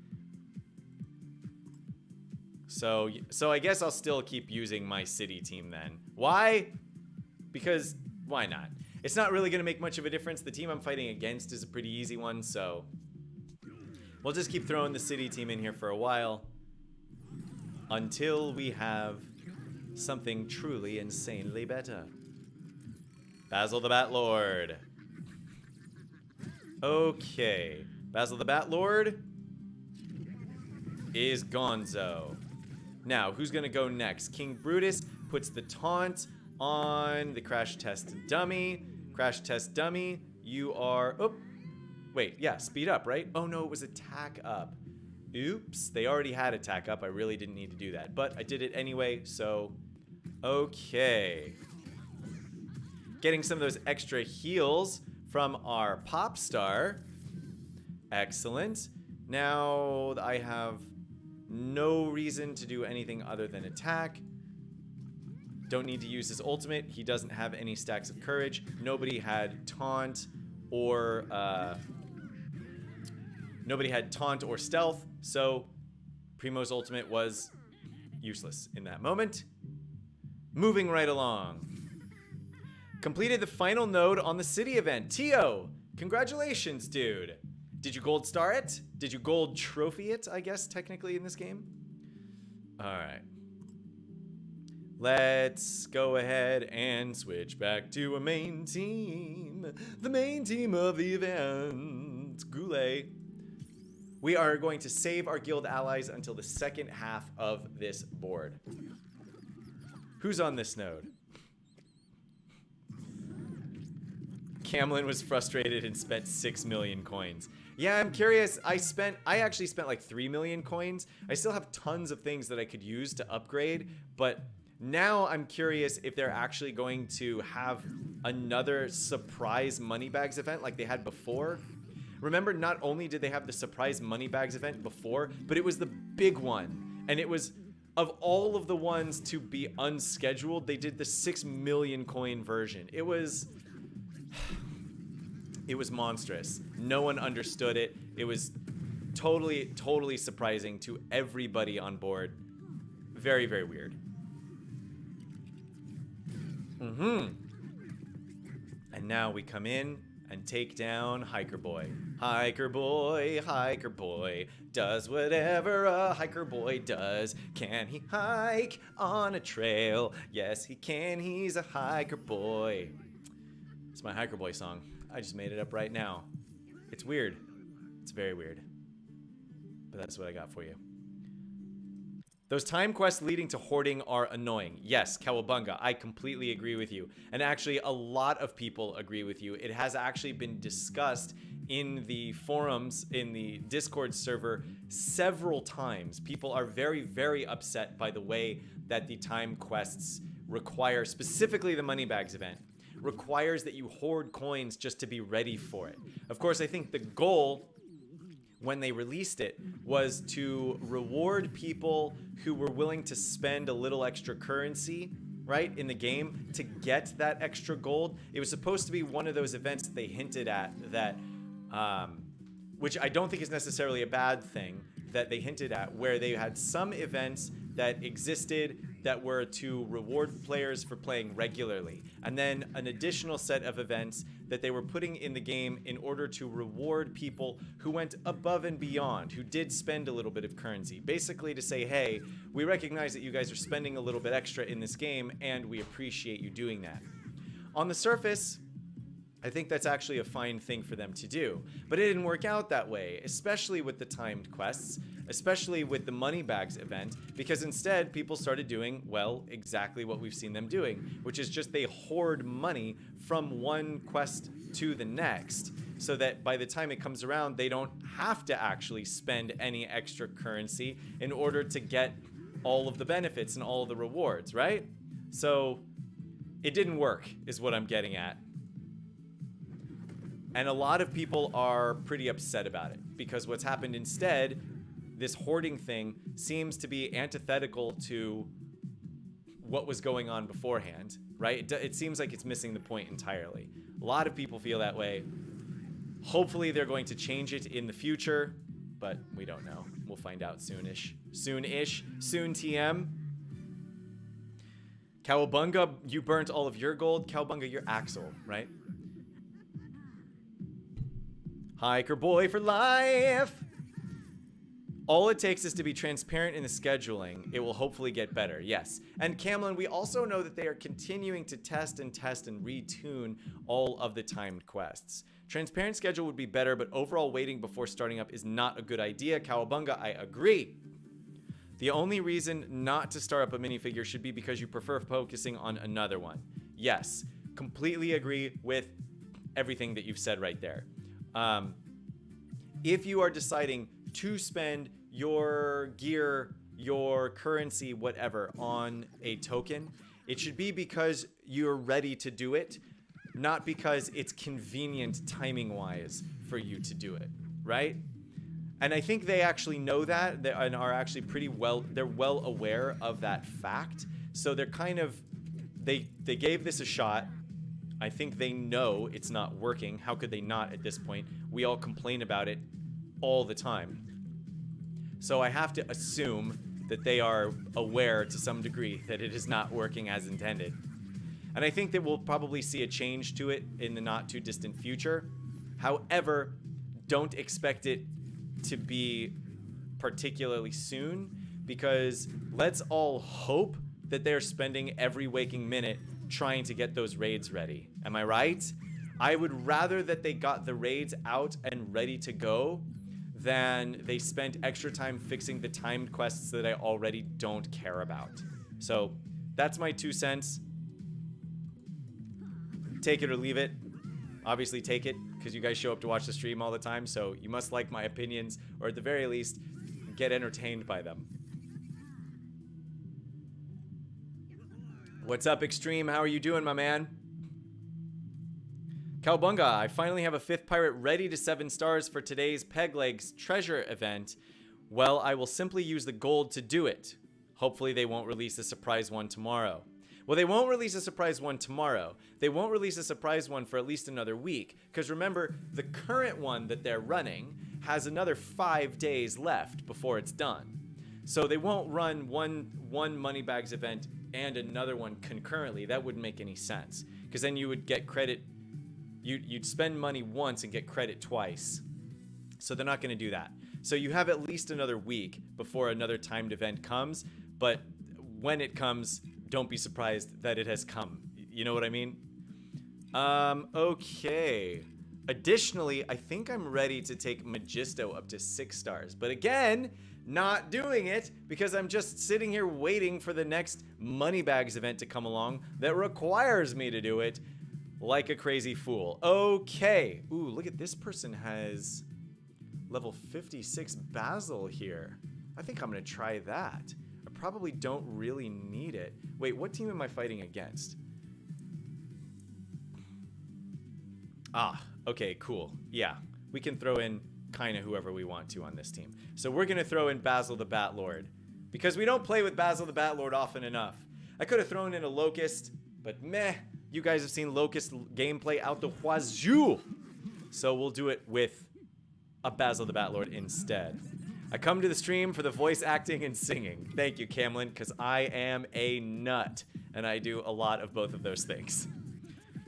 So I guess I'll still keep using my city team then. Why? Because why not? It's not really going to make much of a difference. The team I'm fighting against is a pretty easy one, so we'll just keep throwing the city team in here for a while until we have something truly insanely better. Basil the Bat Lord. Okay. Basil the Bat Lord is Gonzo. Now, who's going to go next? King Brutus puts the taunt on the Crash Test Dummy. Crash Test Dummy, you are... Oh, wait, yeah, speed up, right? Oh, no, it was attack up. Oops, they already had attack up. I really didn't need to do that, but I did it anyway, so... Okay. Getting some of those extra heals from our pop star. Excellent. Now I have no reason to do anything other than attack. Don't need to use his ultimate. He doesn't have any stacks of courage. Nobody had taunt or stealth, so Primo's ultimate was useless in that moment. Moving right along. Completed the final node on the city event. Tio, congratulations, dude. Did you gold star it? Did you gold trophy it, I guess, technically in this game? All right. Let's go ahead and switch back to a main team. The main team of the event. Goulet. We are going to save our guild allies until the second half of this board. Who's on this node? Camlin was frustrated and spent 6 million coins. Yeah, I'm curious. I actually spent like 3 million coins. I still have tons of things that I could use to upgrade, but now I'm curious if they're actually going to have another surprise moneybags event like they had before. Remember, not only did they have the surprise moneybags event before, but it was the big one. And it was, of all of the ones to be unscheduled, they did the 6 million coin version. It was monstrous. No one understood it. It was totally, totally surprising to everybody on board. Very, very weird. And now we come in and take down Hiker Boy. Hiker Boy does whatever a hiker boy does. Can he hike on a trail? Yes, he can. He's a hiker boy. It's my hiker boy song. I just made it up right now. It's weird. It's very weird. But that's what I got for you. Those time quests leading to hoarding are annoying. Yes, Cowabunga, I completely agree with you. And actually, a lot of people agree with you. It has actually been discussed in the forums, in the Discord server, several times. People are very, very upset by the way that the time quests require, specifically the Moneybags event, requires that you hoard coins just to be ready for it. Of course, I think the goal when they released it was to reward people who were willing to spend a little extra currency right, in the game to get that extra gold. It was supposed to be one of those events that they hinted at that, which I don't think is necessarily a bad thing, that they hinted at, where they had some events that existed that were to reward players for playing regularly, and then an additional set of events that they were putting in the game in order to reward people who went above and beyond, who did spend a little bit of currency, basically to say, hey, we recognize that you guys are spending a little bit extra in this game and we appreciate you doing that. On the surface, I think that's actually a fine thing for them to do, but it didn't work out that way, especially with the timed quests, especially with the money bags event, because instead people started doing, well, exactly what we've seen them doing, which is just they hoard money from one quest to the next, so that by the time it comes around, they don't have to actually spend any extra currency in order to get all of the benefits and all of the rewards, right? So it didn't work, is what I'm getting at. And a lot of people are pretty upset about it, because what's happened instead, this hoarding thing seems to be antithetical to what was going on beforehand, right? It seems like it's missing the point entirely. A lot of people feel that way. Hopefully they're going to change it in the future, but we don't know. We'll find out soonish. Soon-ish. Soon TM. Cowabunga, you burnt all of your gold. Cowabunga, you're Axel, right? Hiker boy for life. All it takes is to be transparent in the scheduling. It will hopefully get better, yes. And Camlin, we also know that they are continuing to test and retune all of the timed quests. Transparent schedule would be better, but overall waiting before starting up is not a good idea. Cowabunga, I agree. The only reason not to start up a minifigure should be because you prefer focusing on another one. Yes, completely agree with everything that you've said right there. If you are deciding to spend your gear, your currency, whatever, on a token, it should be because you're ready to do it, not because it's convenient timing-wise for you to do it, right? And I think they actually know that and are actually they're well aware of that fact. So they're kind of, they gave this a shot. I think they know it's not working. How could they not at this point? We all complain about it all the time. So I have to assume that they are aware to some degree that it is not working as intended. And I think that we'll probably see a change to it in the not too distant future. However, don't expect it to be particularly soon, because let's all hope that they're spending every waking minute trying to get those raids ready. Am I right? I would rather that they got the raids out and ready to go than they spent extra time fixing the timed quests that I already don't care about. So that's my 2 cents. Take it or leave it. Obviously take it, because you guys show up to watch the stream all the time, so you must like my opinions, or at the very least, get entertained by them. What's up, Extreme? How are you doing, my man? Cowabunga, I finally have a 5th pirate ready to 7 stars for today's Peglegs treasure event. Well, I will simply use the gold to do it. Hopefully they won't release a surprise one tomorrow. Well, they won't release a surprise one tomorrow. They won't release a surprise one for at least another week. Because remember, the current one that they're running has another 5 days left before it's done. So they won't run one Moneybags event and another one concurrently. That wouldn't make any sense. Because then you would get credit. You'd spend money once and get credit twice. So they're not going to do that. So you have at least another week before another timed event comes. But when it comes, don't be surprised that it has come. You know what I mean? Okay. Additionally, I think I'm ready to take Magisto up to 6 stars. But again, not doing it because I'm just sitting here waiting for the next Moneybags event to come along that requires me to do it like a crazy fool. Okay. Ooh, look at this person has level 56 Basil here. I think I'm going to try that. I probably don't really need it. Wait, what team am I fighting against? Ah, okay, cool. Yeah, we can throw in kind of whoever we want to on this team. So we're going to throw in Basil the Batlord, because we don't play with Basil the Batlord often enough. I could have thrown in a Locust, but meh. You guys have seen Locust gameplay out the wazoo. So we'll do it with a Basil the Batlord instead. I come to the stream for the voice acting and singing. Thank you, Camlin, because I am a nut, and I do a lot of both of those things.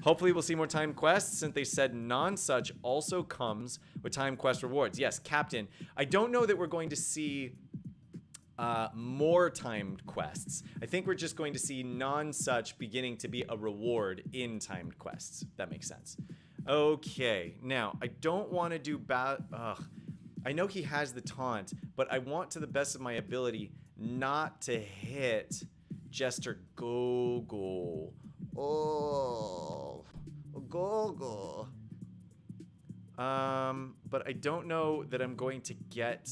Hopefully we'll see more timed quests, since they said Nonsuch also comes with timed quest rewards. Yes, Captain. I don't know that we're going to see more timed quests. I think we're just going to see Nonsuch beginning to be a reward in timed quests. If that makes sense. Okay, now, I don't want to do I know he has the taunt, but I want, to the best of my ability, not to hit Jester Gogo. Oh, Gogo. But I don't know that I'm going to get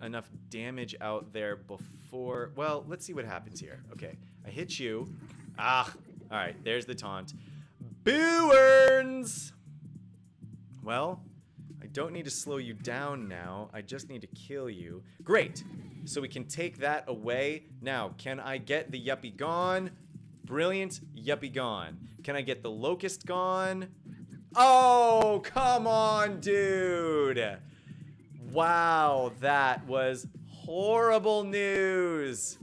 enough damage out there before. Well, let's see what happens here. Okay, I hit you. All right, there's the taunt. Boo-earns! Well, I don't need to slow you down now. I just need to kill you. Great. So we can take that away. Now, can I get the Yuppie gone? Brilliant. Yuppie gone. Can I get the Locust gone? Oh, come on, dude. Wow, that was horrible news.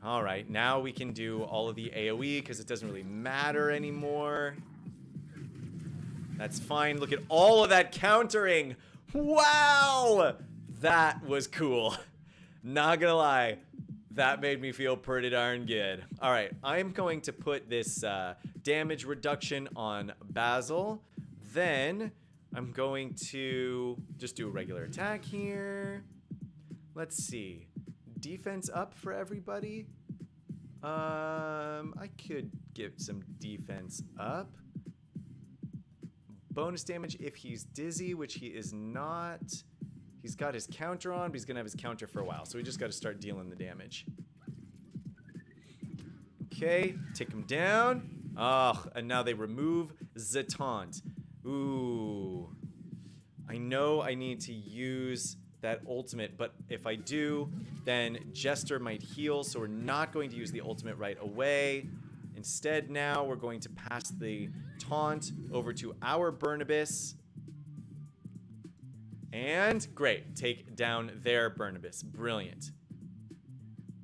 All right, now we can do all of the AoE because it doesn't really matter anymore. That's fine. Look at all of that countering. Wow, that was cool. Not gonna lie, that made me feel pretty darn good. All right, I'm going to put this damage reduction on Basil. Then I'm going to just do a regular attack here. Let's see. Defense up for everybody. I could give some defense up. Bonus damage if he's dizzy, which he is not. He's got his counter on, but he's gonna have his counter for a while, so we just gotta start dealing the damage. Okay, take him down. And now they remove the taunt. Ooh. I know I need to use that ultimate, but if I do, then Jester might heal, so we're not going to use the ultimate right away. Instead, now we're going to pass the taunt over to our Burnibus. And great, take down their Burnibus. Brilliant.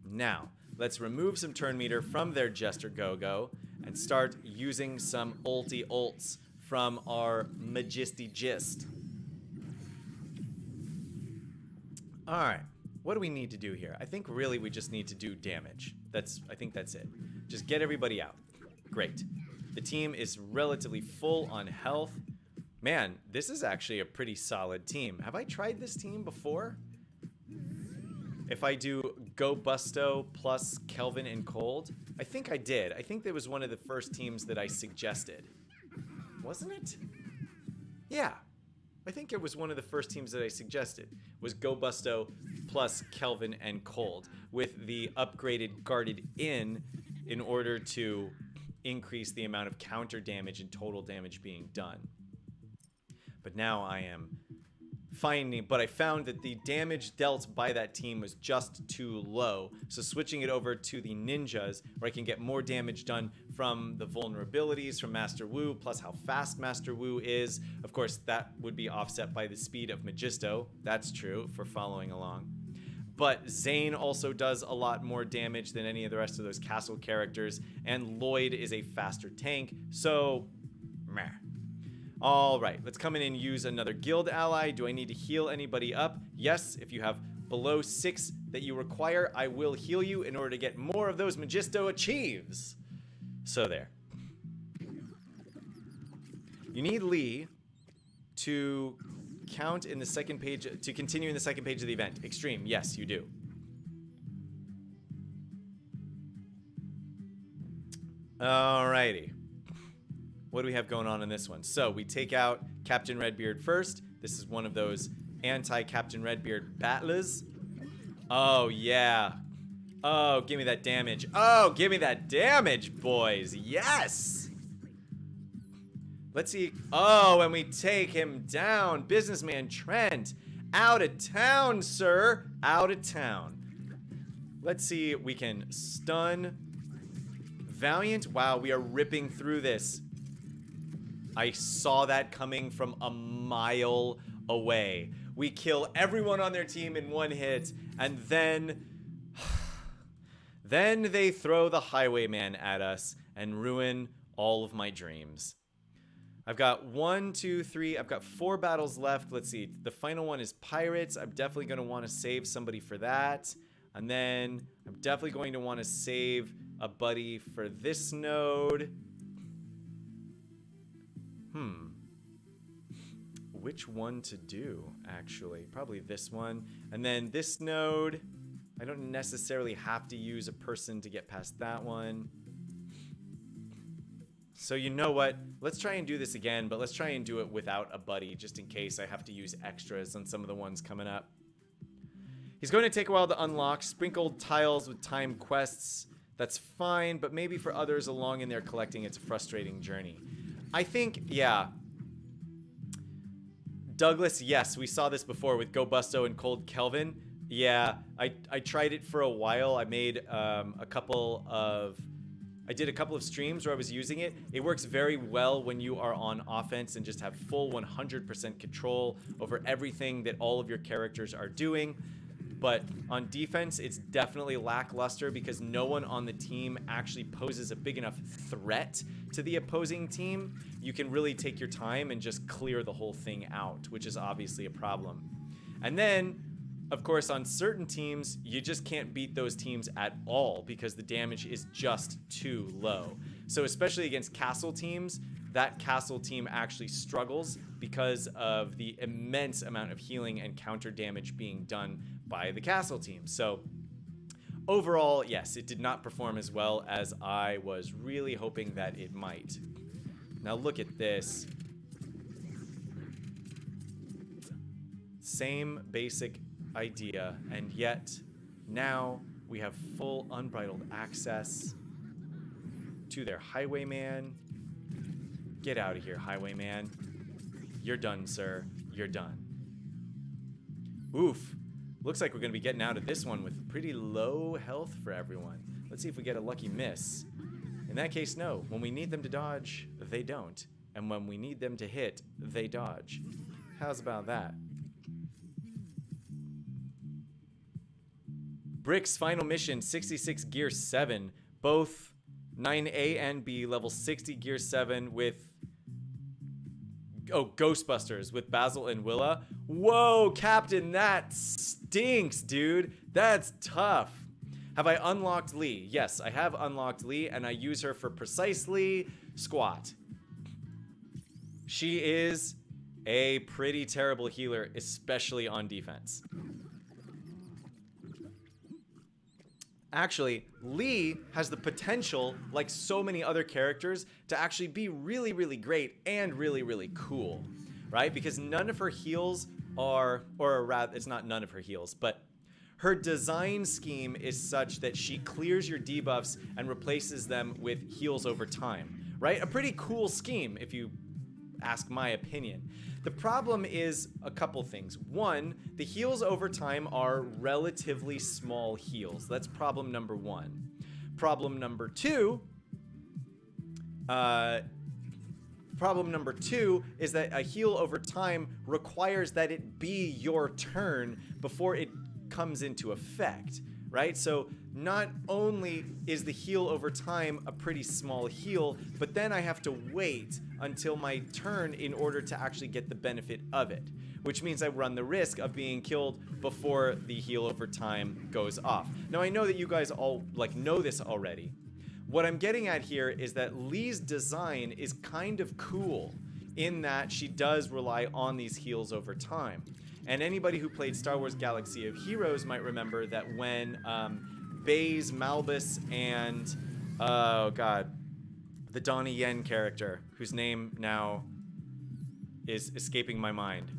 Now, let's remove some turn meter from their Jester Go-Go and start using some ults from our Majesty Gist. Alright, what do we need to do here? I think really we just need to do damage. I think that's it. Just get everybody out. Great. The team is relatively full on health. Man, this is actually a pretty solid team. Have I tried this team before? If I do Go Busto plus Kelvin and Cold, I think I did. I think that was one of the first teams that I suggested. Wasn't it? Yeah. I think it was one of the first teams that I suggested, was Go Busto plus Kelvin and Cold, with the upgraded Guarded in order to increase the amount of counter damage and total damage being done. But now I am I found that the damage dealt by that team was just too low. So switching it over to the ninjas, where I can get more damage done from the vulnerabilities from Master Wu, plus how fast Master Wu is. Of course, that would be offset by the speed of Magisto. That's true for following along. But Zane also does a lot more damage than any of the rest of those castle characters, and Lloyd is a faster tank, so meh. All right, let's come in and use another guild ally. Do I need to heal anybody up? Yes, if you have below 6 that you require, I will heal you in order to get more of those Magisto achieves. So there. You need Lee to count in the second page, to continue in the second page of the event. Extreme, yes, you do. Alrighty. What do we have going on in this one? So we take out Captain Redbeard first. This is one of those anti-Captain Redbeard battlers. Oh, yeah. Oh, give me that damage. Oh, give me that damage, boys. Yes. Let's see. Oh, and we take him down. Businessman Trent. Out of town, sir. Out of town. Let's see. We can stun. Valiant. Wow, we are ripping through this. I saw that coming from a mile away. We kill everyone on their team in one hit, and then they throw the Highwayman at us and ruin all of my dreams. I've got 1, 2, 3. I've got 4 battles left. Let's see. The final one is Pirates. I'm definitely going to want to save somebody for that. And then I'm definitely going to want to save a buddy for this node. Which one to do, actually? Probably this one. And then this node, I don't necessarily have to use a person to get past that one. So you know what? Let's try and do this again, but let's try and do it without a buddy, just in case I have to use extras on some of the ones coming up. He's going to take a while to unlock. Sprinkled tiles with time quests. That's fine, but maybe for others along in their collecting, it's a frustrating journey. I think, yeah. Douglas, yes, we saw this before with Go Busto and Cold Kelvin. Yeah, I tried it for a while. I made I did a couple of streams where I was using it. It works very well when you are on offense and just have full 100% control over everything that all of your characters are doing. But on defense, it's definitely lackluster because no one on the team actually poses a big enough threat to the opposing team. You can really take your time and just clear the whole thing out, which is obviously a problem. And then, of course, on certain teams, you just can't beat those teams at all because the damage is just too low. So especially against castle teams, that castle team actually struggles because of the immense amount of healing and counter damage being done by the castle team. So overall, yes, it did not perform as well as I was really hoping that it might. Now look at this. Same basic idea, and yet now we have full unbridled access to their Highwayman. Get out of here, Highwayman. You're done, sir. You're done. Oof. Looks like we're going to be getting out of this one with pretty low health for everyone. Let's see if we get a lucky miss. In that case, no. When we need them to dodge, they don't. And when we need them to hit, they dodge. How's about that? Brick's final mission, 66 gear 7. Both 9A and B, level 60 gear 7 with... Oh, Ghostbusters with Basil and Willa. Whoa, Captain, that stinks, dude. That's tough. Have I unlocked Lee? Yes, I have unlocked Lee, and I use her for precisely squat. She is a pretty terrible healer, especially on defense. Actually, Lee has the potential, like so many other characters, to actually be really, really great and really, really cool, right? Because none of her heals are, or rather, it's not none of her heals, but her design scheme is such that she clears your debuffs and replaces them with heals over time, right? A pretty cool scheme, if you ask my opinion. The problem is a couple things. One, the heals over time are relatively small heals. That's problem number one. Problem number two is that a heal over time requires that it be your turn before it comes into effect, right? So not only is the heal over time a pretty small heal, but then I have to wait until my turn in order to actually get the benefit of it, which means I run the risk of being killed before the heal over time goes off. Now I know that you guys all know this already. What I'm getting at here is that Lee's design is kind of cool in that she does rely on these heals over time. And anybody who played Star Wars Galaxy of Heroes might remember that when Baze, Malbus, and oh god, the Donnie Yen character, whose name now is escaping my mind.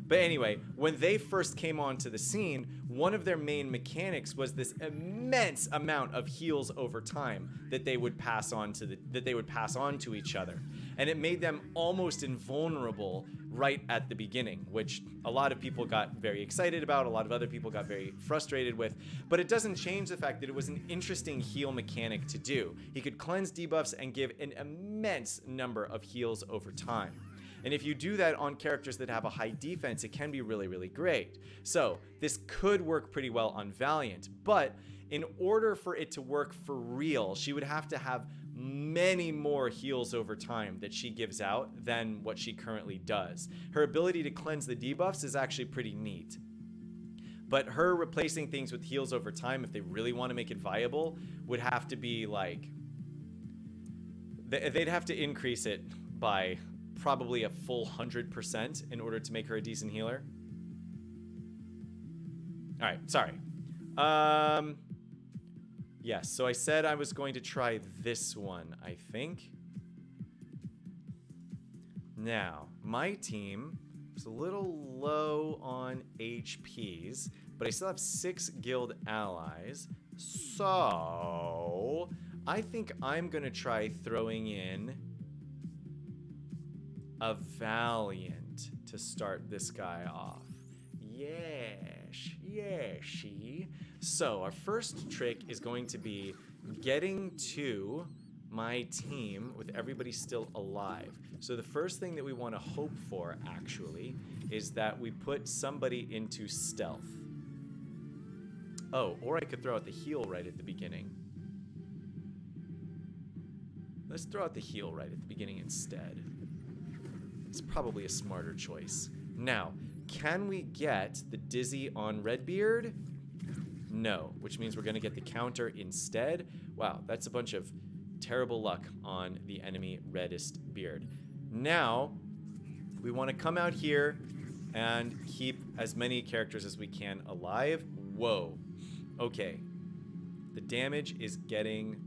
But anyway, when they first came onto the scene, one of their main mechanics was this immense amount of heals over time that they would pass on to each other. And it made them almost invulnerable right at the beginning, which a lot of people got very excited about, a lot of other people got very frustrated with, but it doesn't change the fact that it was an interesting heal mechanic to do. He could cleanse debuffs and give an immense number of heals over time. And if you do that on characters that have a high defense, it can be really, really great. So this could work pretty well on Valiant, but in order for it to work for real, she would have to have many more heals over time that she gives out than what she currently does. Her ability to cleanse the debuffs is actually pretty neat. But her replacing things with heals over time, if they really want to make it viable, would have to be like... They'd have to increase it by probably a full 100% in order to make her a decent healer. Alright, sorry. Yes, so I said I was going to try this one, I think. Now, my team is a little low on HPs, but I still have 6 guild allies. So, I think I'm going to try throwing in a Valiant to start this guy off. Yes. So our first trick is going to be getting to my team with everybody still alive. So the first thing that we want to hope for, actually, is that we put somebody into stealth. Oh, or I could throw out the heal right at the beginning. Let's throw out the heal right at the beginning instead. It's probably a smarter choice. Now, can we get the Dizzy on Redbeard? No, which means we're going to get the counter instead. Wow, that's a bunch of terrible luck on the enemy Reddest Beard. Now, we want to come out here and keep as many characters as we can alive. Whoa. Okay. The damage is getting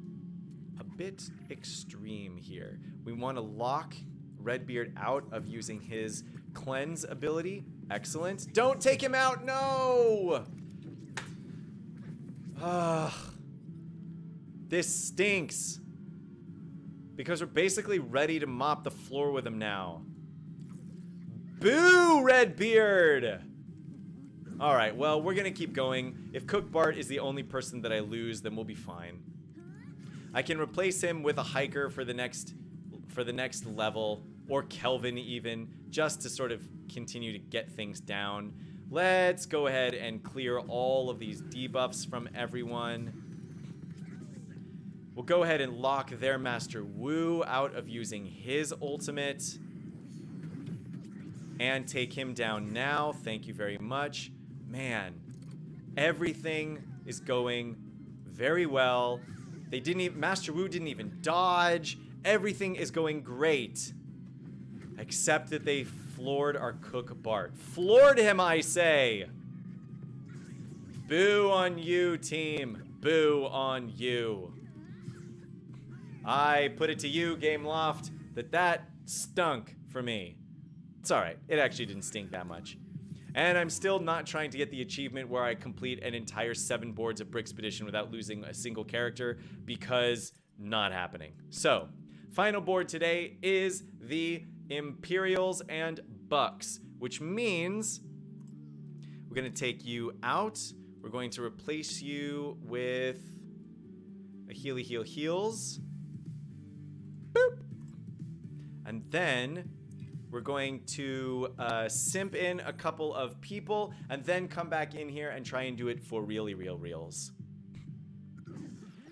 a bit extreme here. We want to lock Redbeard out of using his cleanse ability. Excellent. Don't take him out, no! This stinks. Because we're basically ready to mop the floor with him now. Boo, Redbeard! Alright, well, we're gonna keep going. If Cook Bart is the only person that I lose, then we'll be fine. I can replace him with a hiker for the next level, or Kelvin even, just to sort of continue to get things down. Let's go ahead and clear all of these debuffs from everyone. We'll go ahead and lock their Master Wu out of using his ultimate. And take him down now. Thank you very much. Man, everything is going very well. Master Wu didn't even dodge. Everything is going great. Except that they floored our Cook Bart. Floored him, I say! Boo on you, team. Boo on you. I put it to you, Gameloft, that stunk for me. It's alright. It actually didn't stink that much. And I'm still not trying to get the achievement where I complete an entire 7 boards of Brickspedition without losing a single character, because not happening. So, final board today is the Imperials and Bucks, which means we're going to take you out. We're going to replace you with a heals. Boop. And then we're going to simp in a couple of people and then come back in here and try and do it for really real reals.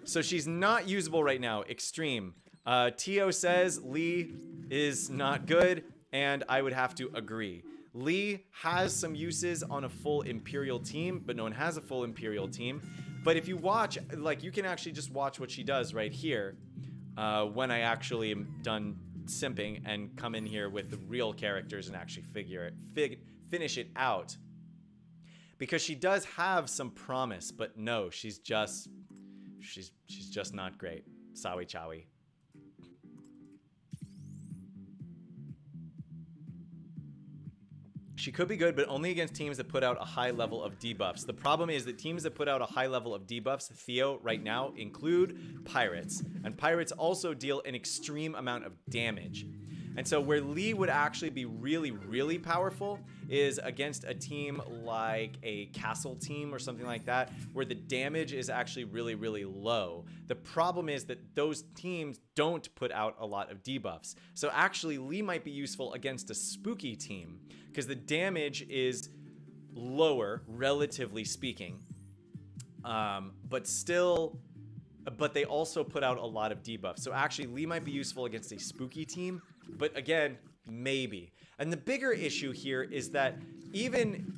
So she's not usable right now. Extreme. Tio says Lee is not good, and I would have to agree. Lee has some uses on a full Imperial team, but no one has a full Imperial team. But if you watch, like, you can actually just watch what she does right here when I actually am done simping and come in here with the real characters and actually finish it out. Because she does have some promise, but no, she's just not great. Sawi chowie. She could be good, but only against teams that put out a high level of debuffs. The problem is that teams that put out a high level of debuffs, Theo, right now, include pirates. And pirates also deal an extreme amount of damage. And so where Lee would actually be really, really powerful is against a team like a castle team or something like that, where the damage is actually really, really low. The problem is that those teams don't put out a lot of debuffs. So actually, Lee might be useful against a spooky team because the damage is lower, relatively speaking. But they also put out a lot of debuffs. So actually, Lee might be useful against a spooky team, but again, maybe. And the bigger issue here is that even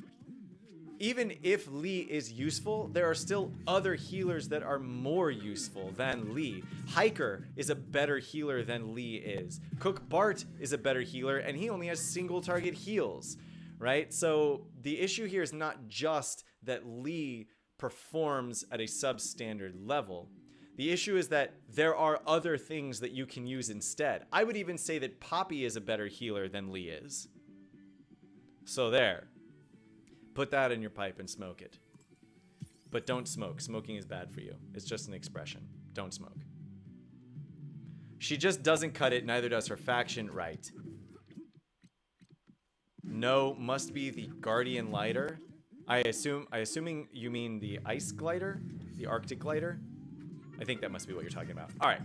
if Lee is useful, there are still other healers that are more useful than Lee. Hiker is a better healer than Lee is. Cook Bart is a better healer, and he only has single target heals, right? So the issue here is not just that Lee performs at a substandard level. The issue is that there are other things that you can use instead. I would even say that Poppy is a better healer than Lee is. So there. Put that in your pipe and smoke it. But don't smoke. Smoking is bad for you. It's just an expression. Don't smoke. She just doesn't cut it, neither does her faction. Right. No, must be the Guardian Lighter. Assuming you mean the Ice Glider? The Arctic Glider? I think that must be what you're talking about. All right.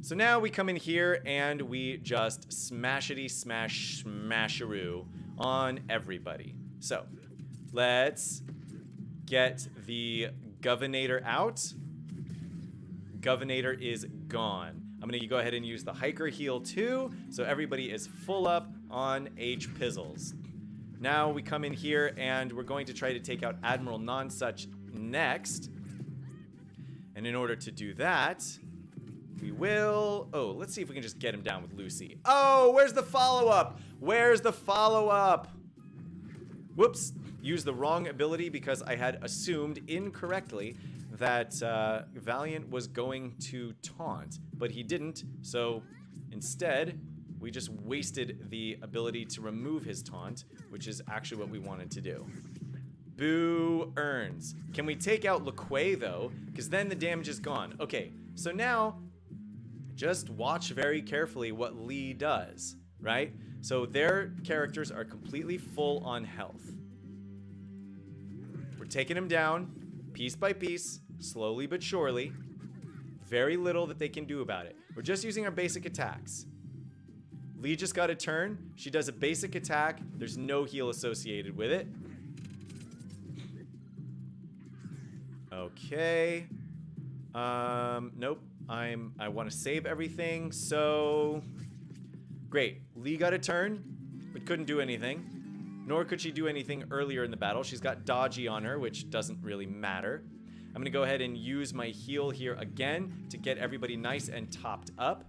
So now we come in here and we just smashity smash smasharoo on everybody. So let's get the Governator out. Governator is gone. I'm going to go ahead and use the Hiker heal too. So everybody is full up on H Pizzles. Now we come in here and we're going to try to take out Admiral Nonsuch next. And in order to do that, we will... Oh, let's see if we can just get him down with Lucy. Oh, where's the follow-up? Where's the follow-up? Whoops. Used the wrong ability because I had assumed incorrectly that Valiant was going to taunt. But he didn't, so instead, we just wasted the ability to remove his taunt, which is actually what we wanted to do. Boo earns. Can we take out LeQuay though? Because then the damage is gone. Okay, so now just watch very carefully what Lee does, right? So their characters are completely full on health. We're taking them down piece by piece, slowly but surely. Very little that they can do about it. We're just using our basic attacks. Lee just got a turn. She does a basic attack. There's no heal associated with it. Okay. Nope. I want to save everything, so... Great. Lee got a turn, but couldn't do anything. Nor could she do anything earlier in the battle. She's got dodgy on her, which doesn't really matter. I'm going to go ahead and use my heal here again to get everybody nice and topped up.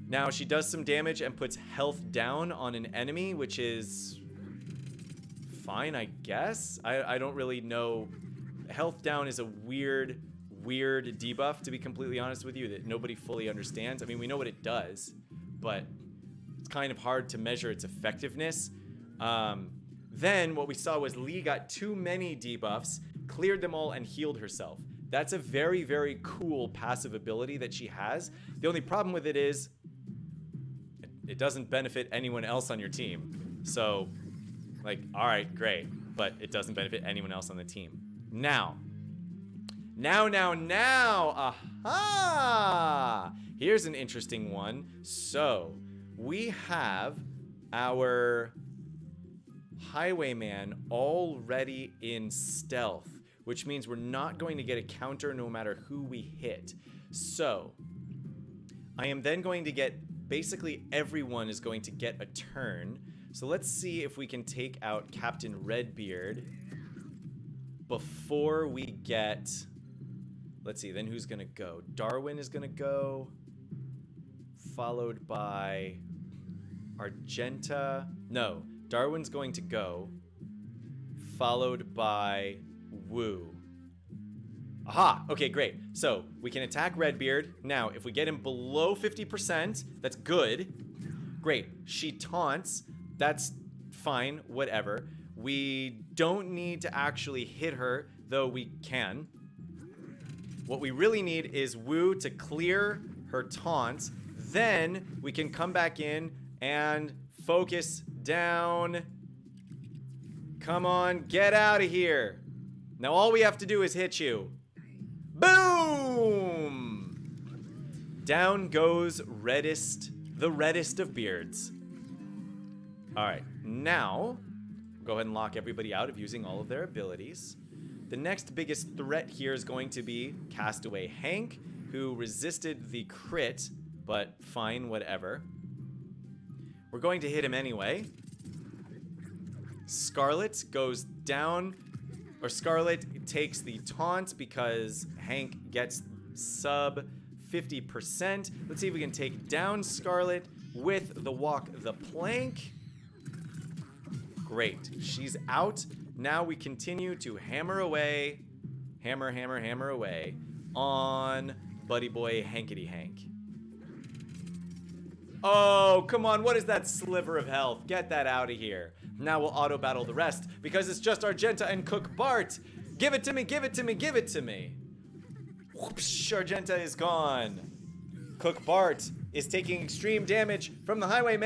Now, she does some damage and puts health down on an enemy, which is... fine, I guess. I don't really know... Health down is a weird debuff, to be completely honest with you, that nobody fully understands. I mean, we know what it does, but it's kind of hard to measure its effectiveness. Then what we saw was Lee got too many debuffs, cleared them all, and healed herself. That's a very, very cool passive ability that she has. The only problem with it is it doesn't benefit anyone else on your team. So, like, all right, great, but it doesn't benefit anyone else on the team. Now, aha! Here's an interesting one. So, we have our Highwayman already in stealth, which means we're not going to get a counter no matter who we hit. So, I am then going to get, basically everyone is going to get a turn. So let's see if we can take out Captain Redbeard before we get, let's see, then who's gonna go? Darwin is gonna go, followed by Argenta. No, Darwin's going to go, followed by Wu. Aha, okay, great. So we can attack Redbeard. Now, if we get him below 50%, that's good. Great, she taunts, that's fine, whatever. We don't need to actually hit her, though we can. What we really need is Wu to clear her taunts. Then we can come back in and focus down. Come on, get out of here. Now all we have to do is hit you. Boom! Down goes the reddest of beards. All right, now go ahead and lock everybody out of using all of their abilities. The next biggest threat here is going to be Castaway Hank, who resisted the crit, but fine, whatever. We're going to hit him anyway. Scarlet goes down, or Scarlet takes the taunt because Hank gets sub 50%. Let's see if we can take down Scarlet with the walk the plank. Great, she's out. Now we continue to hammer away, hammer away on Buddy Boy Hankety Hank. Oh, come on, what is that sliver of health? Get that out of here. Now we'll auto battle the rest because it's just Argenta and Cook Bart. Give it to me, give it to me, give it to me. Whoosh, Argenta is gone. Cook Bart is taking extreme damage from the Highwayman.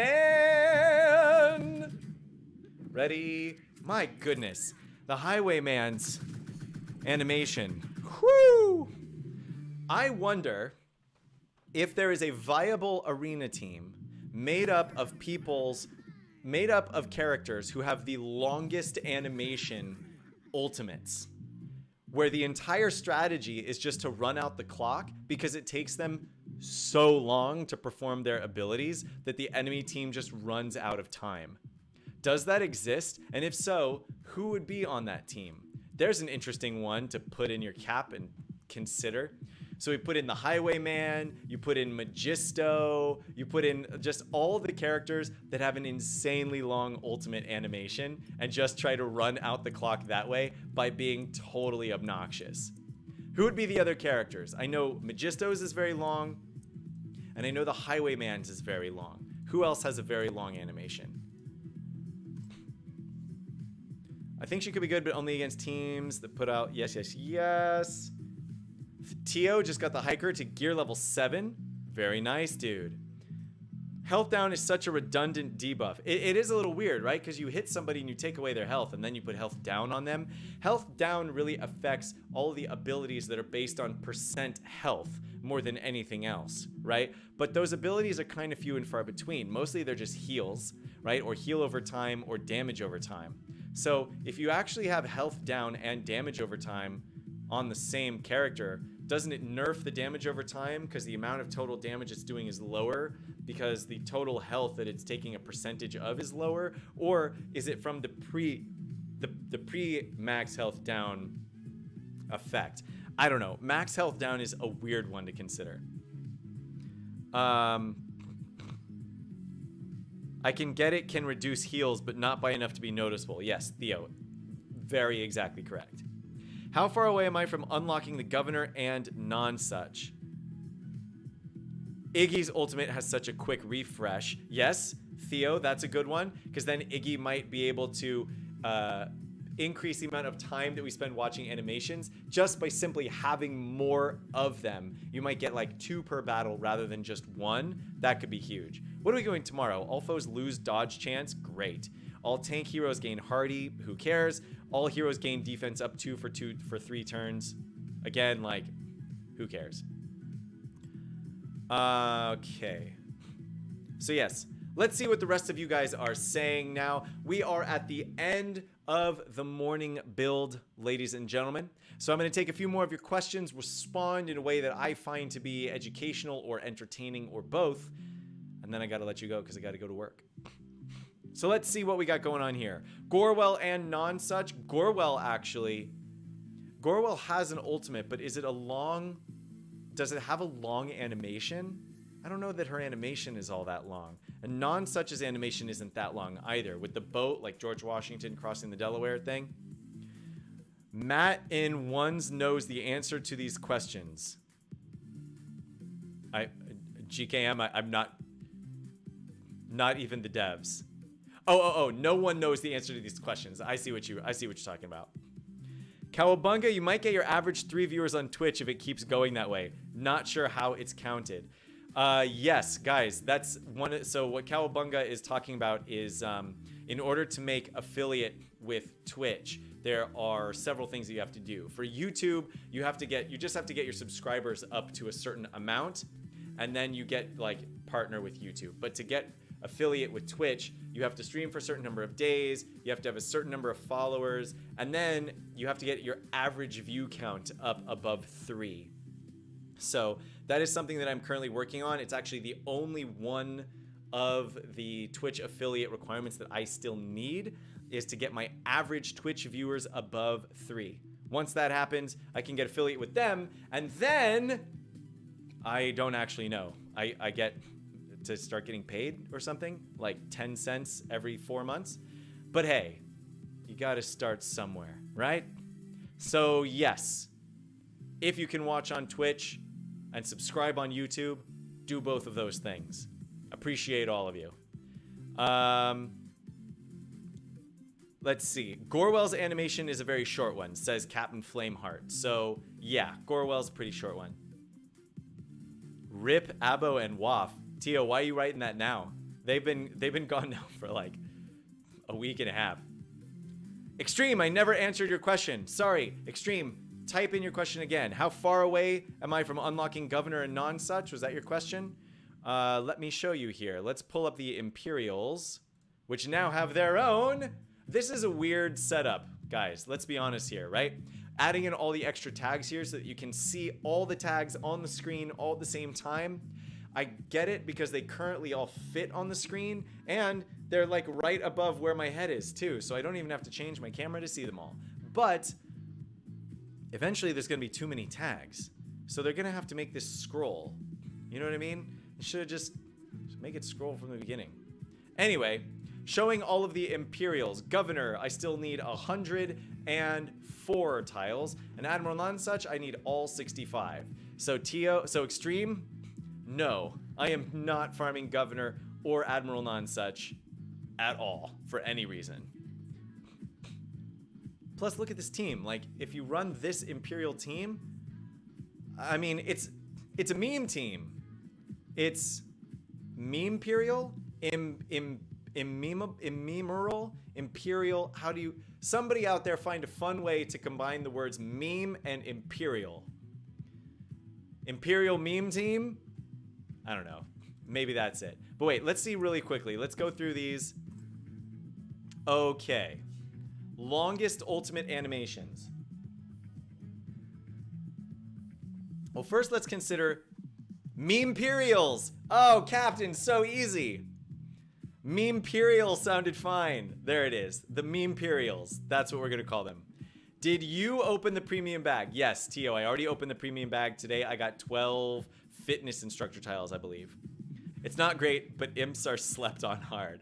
Ready? My goodness. The Highwayman's animation. Whoo! I wonder if there is a viable arena team made up of characters who have the longest animation ultimates, where the entire strategy is just to run out the clock because it takes them so long to perform their abilities that the enemy team just runs out of time. Does that exist? And if so, who would be on that team? There's an interesting one to put in your cap and consider. So we put in the Highwayman, you put in Magisto, you put in just all the characters that have an insanely long ultimate animation and just try to run out the clock that way by being totally obnoxious. Who would be the other characters? I know Magisto's is very long, and I know the Highwayman's is very long. Who else has a very long animation? I think she could be good, but only against teams that put out yes. Tio just got the hiker to gear level 7. Very nice, dude. Health down is such a redundant debuff. It is a little weird, right? Because you hit somebody and you take away their health, and then you put health down on them. Health down really affects all of the abilities that are based on percent health more than anything else, right? But those abilities are kind of few and far between. Mostly they're just heals, right? Or heal over time or damage over time. So if you actually have health down and damage over time on the same character, doesn't it nerf the damage over time because the amount of total damage it's doing is lower because the total health that it's taking a percentage of is lower? Or is it from the pre-max health down effect? I don't know. Max health down is a weird one to consider. I can get it, can reduce heals, but not by enough to be noticeable. Yes, Theo. Very exactly correct. How far away am I from unlocking the Governor and Nonsuch? Iggy's ultimate has such a quick refresh. Yes, Theo, that's a good one, because then Iggy might be able to increase the amount of time that we spend watching animations just by simply having more of them. You might get like 2 per battle rather than just 1. That could be huge. What are we going tomorrow? All foes lose dodge chance? Great. All tank heroes gain hardy? Who cares? All heroes gain defense up 2 for 3 turns. Again, like, who cares? Okay. So yes, let's see what the rest of you guys are saying now. We are at the end of the morning build, ladies and gentlemen. So I'm going to take a few more of your questions, respond in a way that I find to be educational or entertaining or both, and then I got to let you go because I got to go to work. So let's see what we got going on here. Gorwell and Nonsuch. Gorwell has an ultimate, but is it a long... Does it have a long animation? I don't know that her animation is all that long. And Nonsuch's animation isn't that long either, with the boat, like George Washington crossing the Delaware thing. Matt in Ones knows the answer to these questions. GKM, I'm not even the devs. Oh, no one knows the answer to these questions. I see what you're talking about. Cowabunga, you might get your average 3 viewers on Twitch if it keeps going that way. Not sure how it's counted. Yes, guys, that's one. So what Cowabunga is talking about is in order to make affiliate with Twitch, there are several things that you have to do. For YouTube, you just have to get your subscribers up to a certain amount, and then you get like partner with YouTube. But to get affiliate with Twitch, you have to stream for a certain number of days, you have to have a certain number of followers, and then you have to get your average view count up above 3. So that is something that I'm currently working on. It's actually the only one of the Twitch affiliate requirements that I still need, is to get my average Twitch viewers above 3. Once that happens, I can get affiliate with them, and then I don't actually know. I get to start getting paid or something, like 10 cents every 4 months. But hey, you gotta start somewhere, right? So yes, if you can watch on Twitch and subscribe on YouTube, do both of those things. Appreciate all of you. Let's see. Gorwell's animation is a very short one, says Captain Flameheart. So yeah, Gorwell's a pretty short one. Rip, Abo, and Waff. Tio, why are you writing that now? They've been gone now for like a week and a half. Extreme, I never answered your question. Sorry, Extreme, type in your question again. How far away am I from unlocking Governor and Nonsuch? Was that your question? Let me show you here. Let's pull up the Imperials, which now have their own. This is a weird setup, guys. Let's be honest here, right? Adding in all the extra tags here so that you can see all the tags on the screen all at the same time. I get it because they currently all fit on the screen, and they're like right above where my head is too, so I don't even have to change my camera to see them all. But eventually there's gonna be too many tags, so they're gonna have to make this scroll. You know what I mean? You should just make it scroll from the beginning. Anyway, showing all of the Imperials. Governor, I still need 104 tiles, and Admiral Nonsuch, I need all 65. So Extreme, no, I am not farming Governor or Admiral Nonsuch at all for any reason. Plus, look at this team. Like, if you run this Imperial team, I mean, it's a meme team. It's Meme-perial, Immemeral, Imperial. How do you... Somebody out there find a fun way to combine the words meme and Imperial. Imperial meme team? I don't know. Maybe that's it. But wait, let's see really quickly. Let's go through these. Okay. Longest ultimate animations. Well, first let's consider Meme-perials. Oh, Captain, so easy. Meme-perial sounded fine. There it is. The Meme-perials. That's what we're going to call them. Did you open the premium bag? Yes, Tio, I already opened the premium bag today. I got 12 fitness instructor tiles, I believe. It's not great, but imps are slept on hard.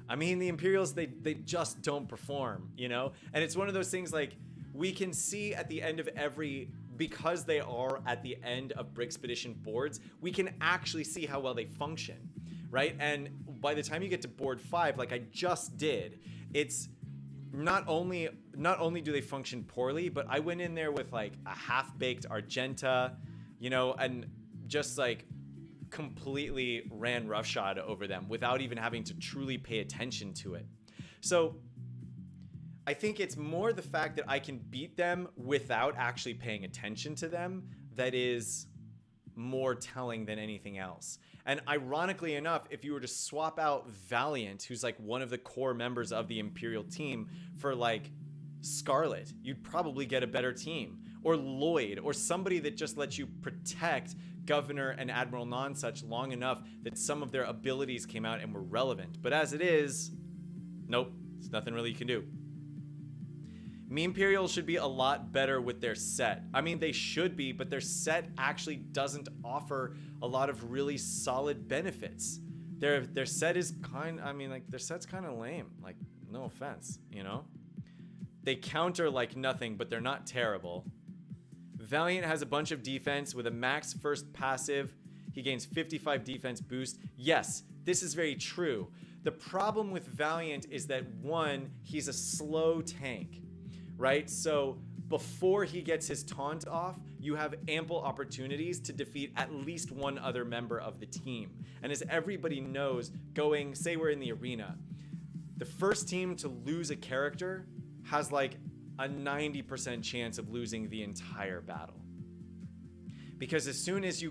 I mean, the Imperials, they just don't perform, you know? And it's one of those things like, we can see at the end of every, because they are at the end of Brickspedition boards, we can actually see how well they function, right? And by the time you get to board 5, like I just did, it's not only do they function poorly, but I went in there with like a half-baked Argenta, you know, and just like completely ran roughshod over them without even having to truly pay attention to it. So I think it's more the fact that I can beat them without actually paying attention to them that is more telling than anything else. And ironically enough, if you were to swap out Valiant, who's like one of the core members of the Imperial team, for like Scarlet, you'd probably get a better team. Or Lloyd, or somebody that just lets you protect Governor and Admiral Nonsuch long enough that some of their abilities came out and were relevant. But as it is, nope, there's nothing really you can do. Meme-perials should be a lot better with their set. I mean, they should be, but their set actually doesn't offer a lot of really solid benefits. Their set is their set's kind of lame. Like, no offense, you know? They counter like nothing, but they're not terrible. Valiant has a bunch of defense with a max first passive. He gains 55 defense boost. Yes, this is very true. The problem with Valiant is that, one, he's a slow tank, right? So before he gets his taunt off, you have ample opportunities to defeat at least one other member of the team. And as everybody knows, say we're in the arena, the first team to lose a character has like a 90% chance of losing the entire battle. Because as soon as you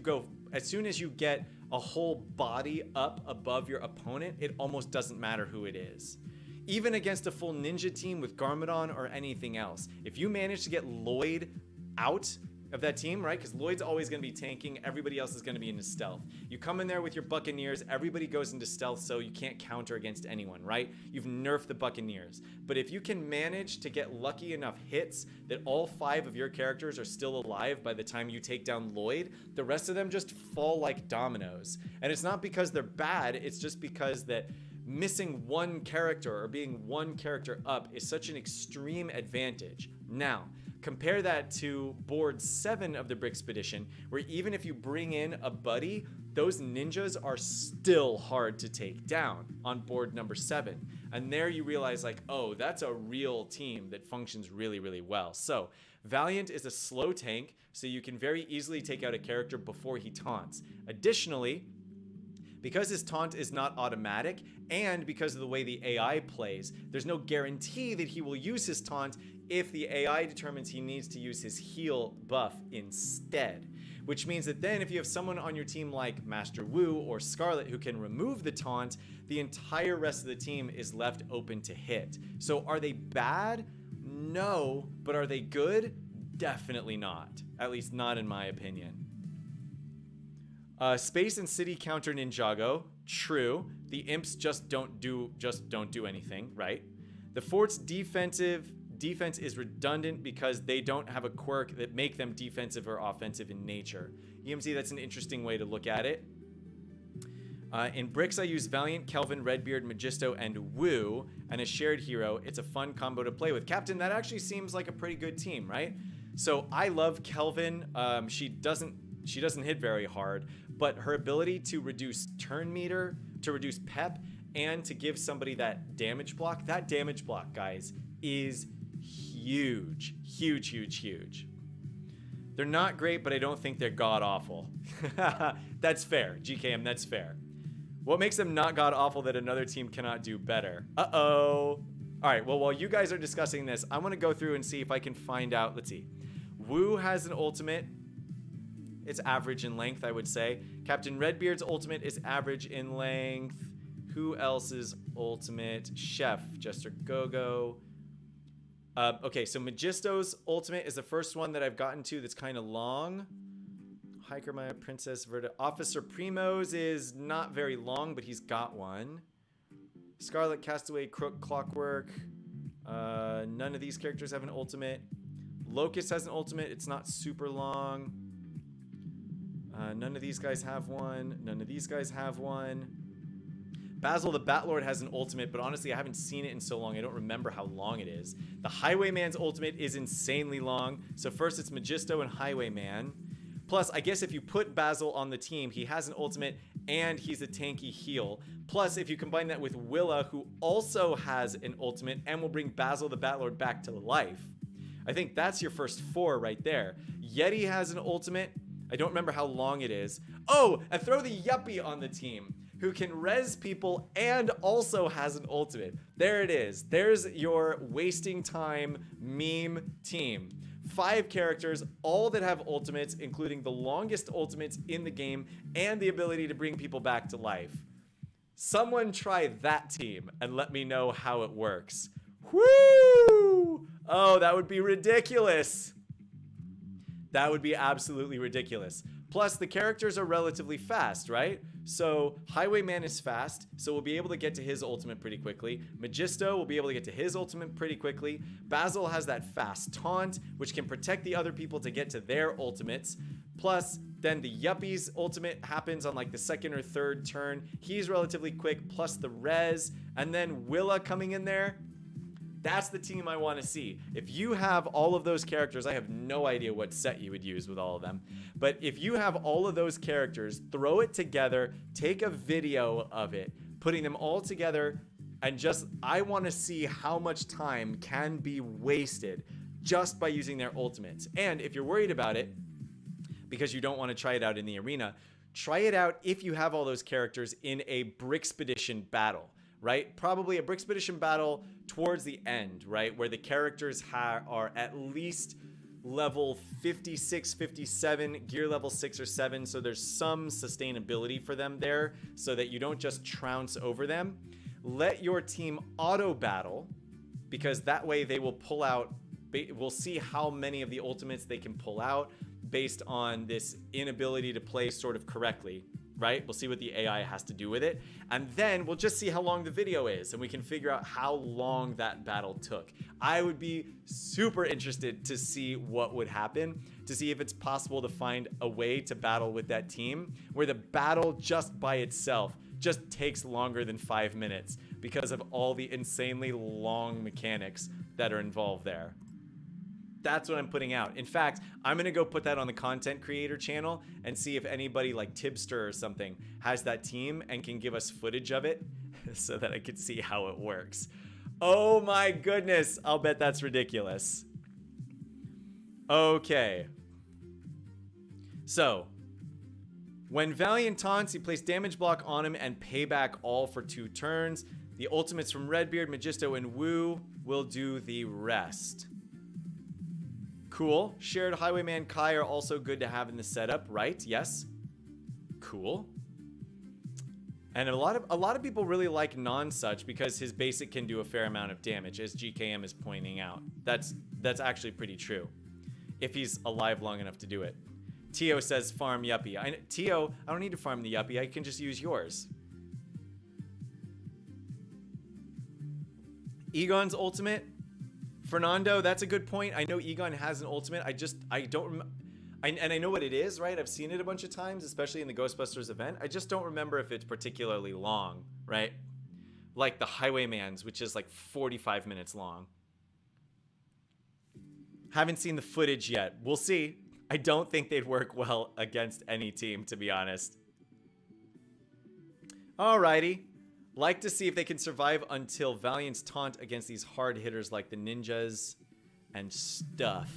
get a whole body up above your opponent, it almost doesn't matter who it is. Even against a full ninja team with Garmadon or anything else, if you manage to get Lloyd out of that team, right? Because Lloyd's always going to be tanking. Everybody else is going to be into stealth. You come in there with your Buccaneers. Everybody goes into stealth, so you can't counter against anyone, right? You've nerfed the Buccaneers. But if you can manage to get lucky enough hits that all 5 of your characters are still alive by the time you take down Lloyd, the rest of them just fall like dominoes. And it's not because they're bad. It's just because that missing one character or being one character up is such an extreme advantage. Now, compare that to board 7 of the Brickspedition, where even if you bring in a buddy, those ninjas are still hard to take down on board number 7. And there you realize, like, oh, that's a real team that functions really, really well. So Valiant is a slow tank, so you can very easily take out a character before he taunts. Additionally, because his taunt is not automatic, and because of the way the AI plays, there's no guarantee that he will use his taunt if the AI determines he needs to use his heal buff instead. Which means that then if you have someone on your team like Master Wu or Scarlet who can remove the taunt, the entire rest of the team is left open to hit. So are they bad? No. But are they good? Definitely not. At least not in my opinion. Space and City counter Ninjago. True. The imps just don't do anything, right? The fort's defense is redundant because they don't have a quirk that make them defensive or offensive in nature. EMZ, that's an interesting way to look at it. In Bricks, I use Valiant, Kelvin, Redbeard, Magisto, and Wu, and a shared hero. It's a fun combo to play with. Captain, that actually seems like a pretty good team, right? So I love Kelvin. She doesn't hit very hard, but her ability to reduce turn meter, to reduce pep, and to give somebody that damage block, guys, is huge. Huge, huge, huge. They're not great, but I don't think they're god-awful. That's fair. GKM, that's fair. What makes them not god-awful that another team cannot do better? Uh-oh. All right, well, while you guys are discussing this, I want to go through and see if I can find out. Let's see. Wu has an ultimate. It's average in length, I would say. Captain Redbeard's ultimate is average in length. Who else's ultimate? Chef, Jester Gogo. Okay, so Magisto's ultimate is the first one that I've gotten to that's kind of long. Hiker Maya, Princess Verda. Officer Primo's is not very long, but he's got one. Scarlet, Castaway, Crook, Clockwork. None of these characters have an ultimate. Locust has an ultimate. It's not super long. None of these guys have one. None of these guys have one. Basil the Batlord has an ultimate, but honestly, I haven't seen it in so long, I don't remember how long it is. The Highwayman's ultimate is insanely long. So first it's Magisto and Highwayman. Plus, I guess if you put Basil on the team, he has an ultimate and he's a tanky heal. Plus, if you combine that with Willa, who also has an ultimate and will bring Basil the Batlord back to life, I think that's your first 4 right there. Yeti has an ultimate. I don't remember how long it is. Oh, and throw the Yuppie on the team, who can res people and also has an ultimate. There it is. There's your wasting time meme team. 5 characters, all that have ultimates, including the longest ultimates in the game and the ability to bring people back to life. Someone try that team and let me know how it works. Woo! Oh, that would be ridiculous. That would be absolutely ridiculous. Plus, the characters are relatively fast, right? So, Highwayman is fast, so we'll be able to get to his ultimate pretty quickly. Magisto will be able to get to his ultimate pretty quickly. Basil has that fast taunt, which can protect the other people to get to their ultimates. Plus, then the Yuppie's ultimate happens on like the 2nd or 3rd turn. He's relatively quick, plus the res. And then Willa coming in there. That's the team I want to see. If you have all of those characters, I have no idea what set you would use with all of them. But if you have all of those characters, throw it together, take a video of it, putting them all together, and just, I want to see how much time can be wasted just by using their ultimates. And if you're worried about it, because you don't want to try it out in the arena, try it out if you have all those characters in a Brickspedition battle, right? Probably a Brickspedition battle towards the end, right? Where the characters are at least level 56, 57, gear level 6 or 7. So there's some sustainability for them there so that you don't just trounce over them. Let your team auto battle, because that way they will pull out, we'll see how many of the ultimates they can pull out based on this inability to play sort of correctly, right? We'll see what the AI has to do with it. And then we'll just see how long the video is, and we can figure out how long that battle took. I would be super interested to see what would happen, to see if it's possible to find a way to battle with that team where the battle just by itself just takes longer than 5 minutes because of all the insanely long mechanics that are involved there. That's what I'm putting out. In fact, I'm going to go put that on the content creator channel and see if anybody like Tibster or something has that team and can give us footage of it so that I could see how it works. Oh my goodness. I'll bet that's ridiculous. Okay. So, when Valiant taunts, you place damage block on him and pay back all for 2 turns. The ultimates from Redbeard, Magisto, and Wu will do the rest. Cool. Shared Highwayman Kai are also good to have in the setup, right? Yes. Cool. And a lot of people really like Nonsuch because his basic can do a fair amount of damage, as GKM is pointing out. That's actually pretty true, if he's alive long enough to do it. Tio says farm Yuppie. Tio, I don't need to farm the Yuppie. I can just use yours. Egon's ultimate. Fernando, that's a good point. I know Egon has an ultimate. I don't remember. And I know what it is, right? I've seen it a bunch of times, especially in the Ghostbusters event. I just don't remember if it's particularly long, right? Like the Highwayman's, which is like 45 minutes long. Haven't seen the footage yet. We'll see. I don't think they'd work well against any team, to be honest. Alrighty. Like to see if they can survive until Valiant's taunt against these hard hitters like the ninjas and stuff.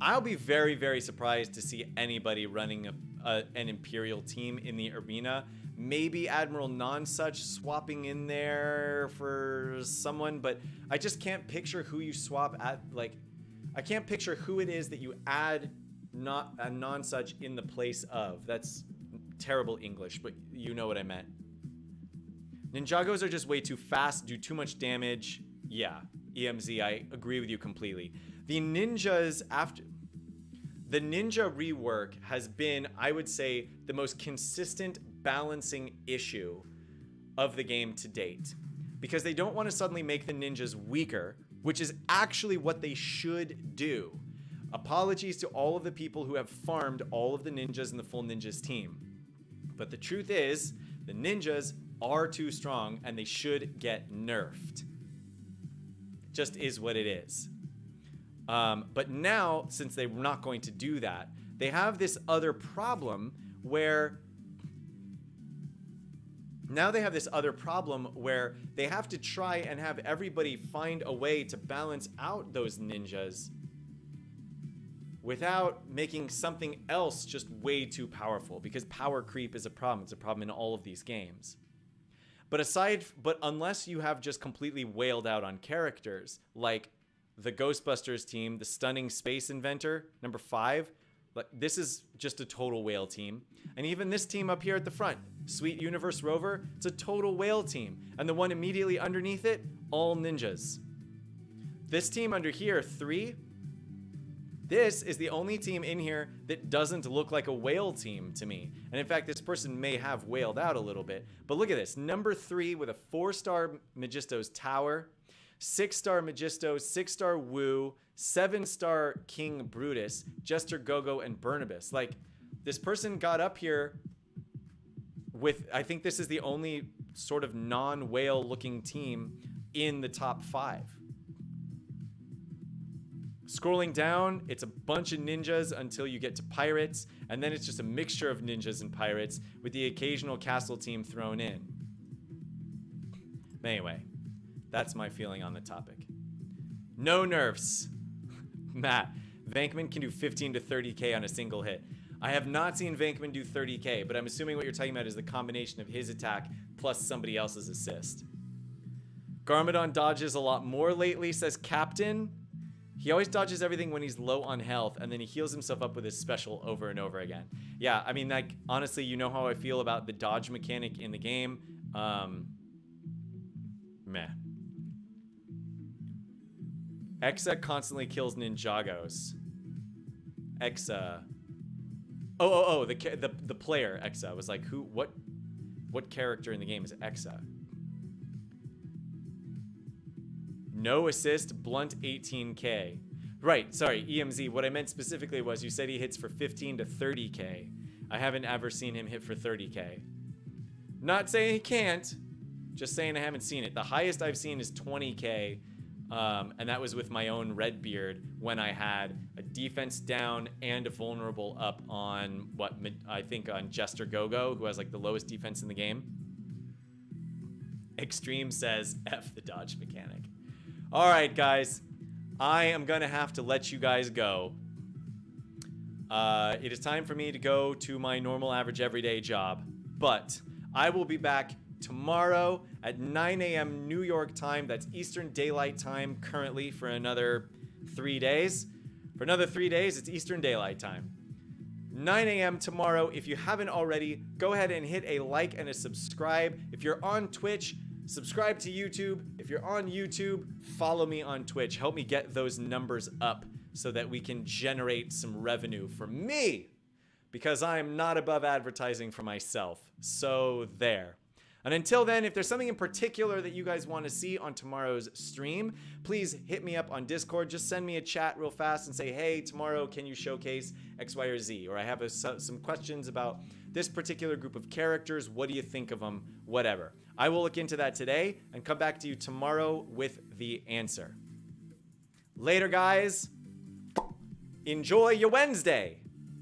I'll be very, very surprised to see anybody running an Imperial team in the arena. Maybe Admiral Nonsuch swapping in there for someone, but I just can't picture who you swap at. Like, I can't picture who it is that you add not a Nonsuch in the place of. That's terrible English, but you know what I meant. Ninjagos are just way too fast, do too much damage. Yeah, EMZ, I agree with you completely. The ninjas the ninja rework has been, I would say, the most consistent balancing issue of the game to date. Because they don't want to suddenly make the ninjas weaker, which is actually what they should do. Apologies to all of the people who have farmed all of the ninjas in the full ninjas team. But the truth is, the ninjas are too strong and they should get nerfed. It just is what it is. But now, since they're not going to do that, they have this other problem where they have to try and have everybody find a way to balance out those ninjas without making something else just way too powerful, because power creep is a problem. It's a problem in all of these games. But unless you have just completely wailed out on characters, like the Ghostbusters team, the Stunning Space Inventor, number 5, this is just a total whale team. And even this team up here at the front, Sweet Universe Rover, it's a total whale team. And the one immediately underneath it, all ninjas. This team under here, 3, this is the only team in here that doesn't look like a whale team to me. And in fact, this person may have whaled out a little bit. But look at this. Number 3 with a 4-star Magisto's Tower, 6-star Magisto, 6-star Wu, 7-star King Brutus, Jester Gogo, and Burnibus. Like, this person got up here with, I think this is the only sort of non-whale looking team in the top 5. Scrolling down, it's a bunch of ninjas until you get to pirates, and then it's just a mixture of ninjas and pirates with the occasional castle team thrown in. Anyway, that's my feeling on the topic. No nerfs. Matt, Vankman can do 15 to 30k on a single hit. I have not seen Vankman do 30k, but I'm assuming what you're talking about is the combination of his attack plus somebody else's assist. Garmadon dodges a lot more lately, says Captain. He always dodges everything when he's low on health, and then he heals himself up with his special over and over again. Yeah, I mean, like, honestly, you know how I feel about the dodge mechanic in the game. Meh. Exa constantly kills Ninjagos. Exa. The player Exa was like, what character in the game is Exa? No assist, blunt 18k. Right, sorry, EMZ. What I meant specifically was you said he hits for 15 to 30k. I haven't ever seen him hit for 30k. Not saying he can't, just saying I haven't seen it. The highest I've seen is 20k, and that was with my own Redbeard when I had a defense down and a vulnerable up on I think on Jester Gogo, who has like the lowest defense in the game. Extreme says F the dodge mechanic. All right, guys, I am going to have to let you guys go. It is time for me to go to my normal average everyday job, but I will be back tomorrow at 9 a.m. New York time. That's Eastern Daylight Time currently for another 3 days. For another 3 days, it's Eastern Daylight Time. 9 a.m. tomorrow. If you haven't already, go ahead and hit a like and a subscribe. If you're on Twitch, subscribe to YouTube. If you're on YouTube, follow me on Twitch. Help me get those numbers up so that we can generate some revenue for me, because I am not above advertising for myself. So there. And until then, if there's something in particular that you guys want to see on tomorrow's stream, please hit me up on Discord. Just send me a chat real fast and say, hey, tomorrow, can you showcase X, Y, or Z? Or I have some questions about this particular group of characters. What do you think of them? Whatever. I will look into that today and come back to you tomorrow with the answer. Later, guys. Enjoy your Wednesday.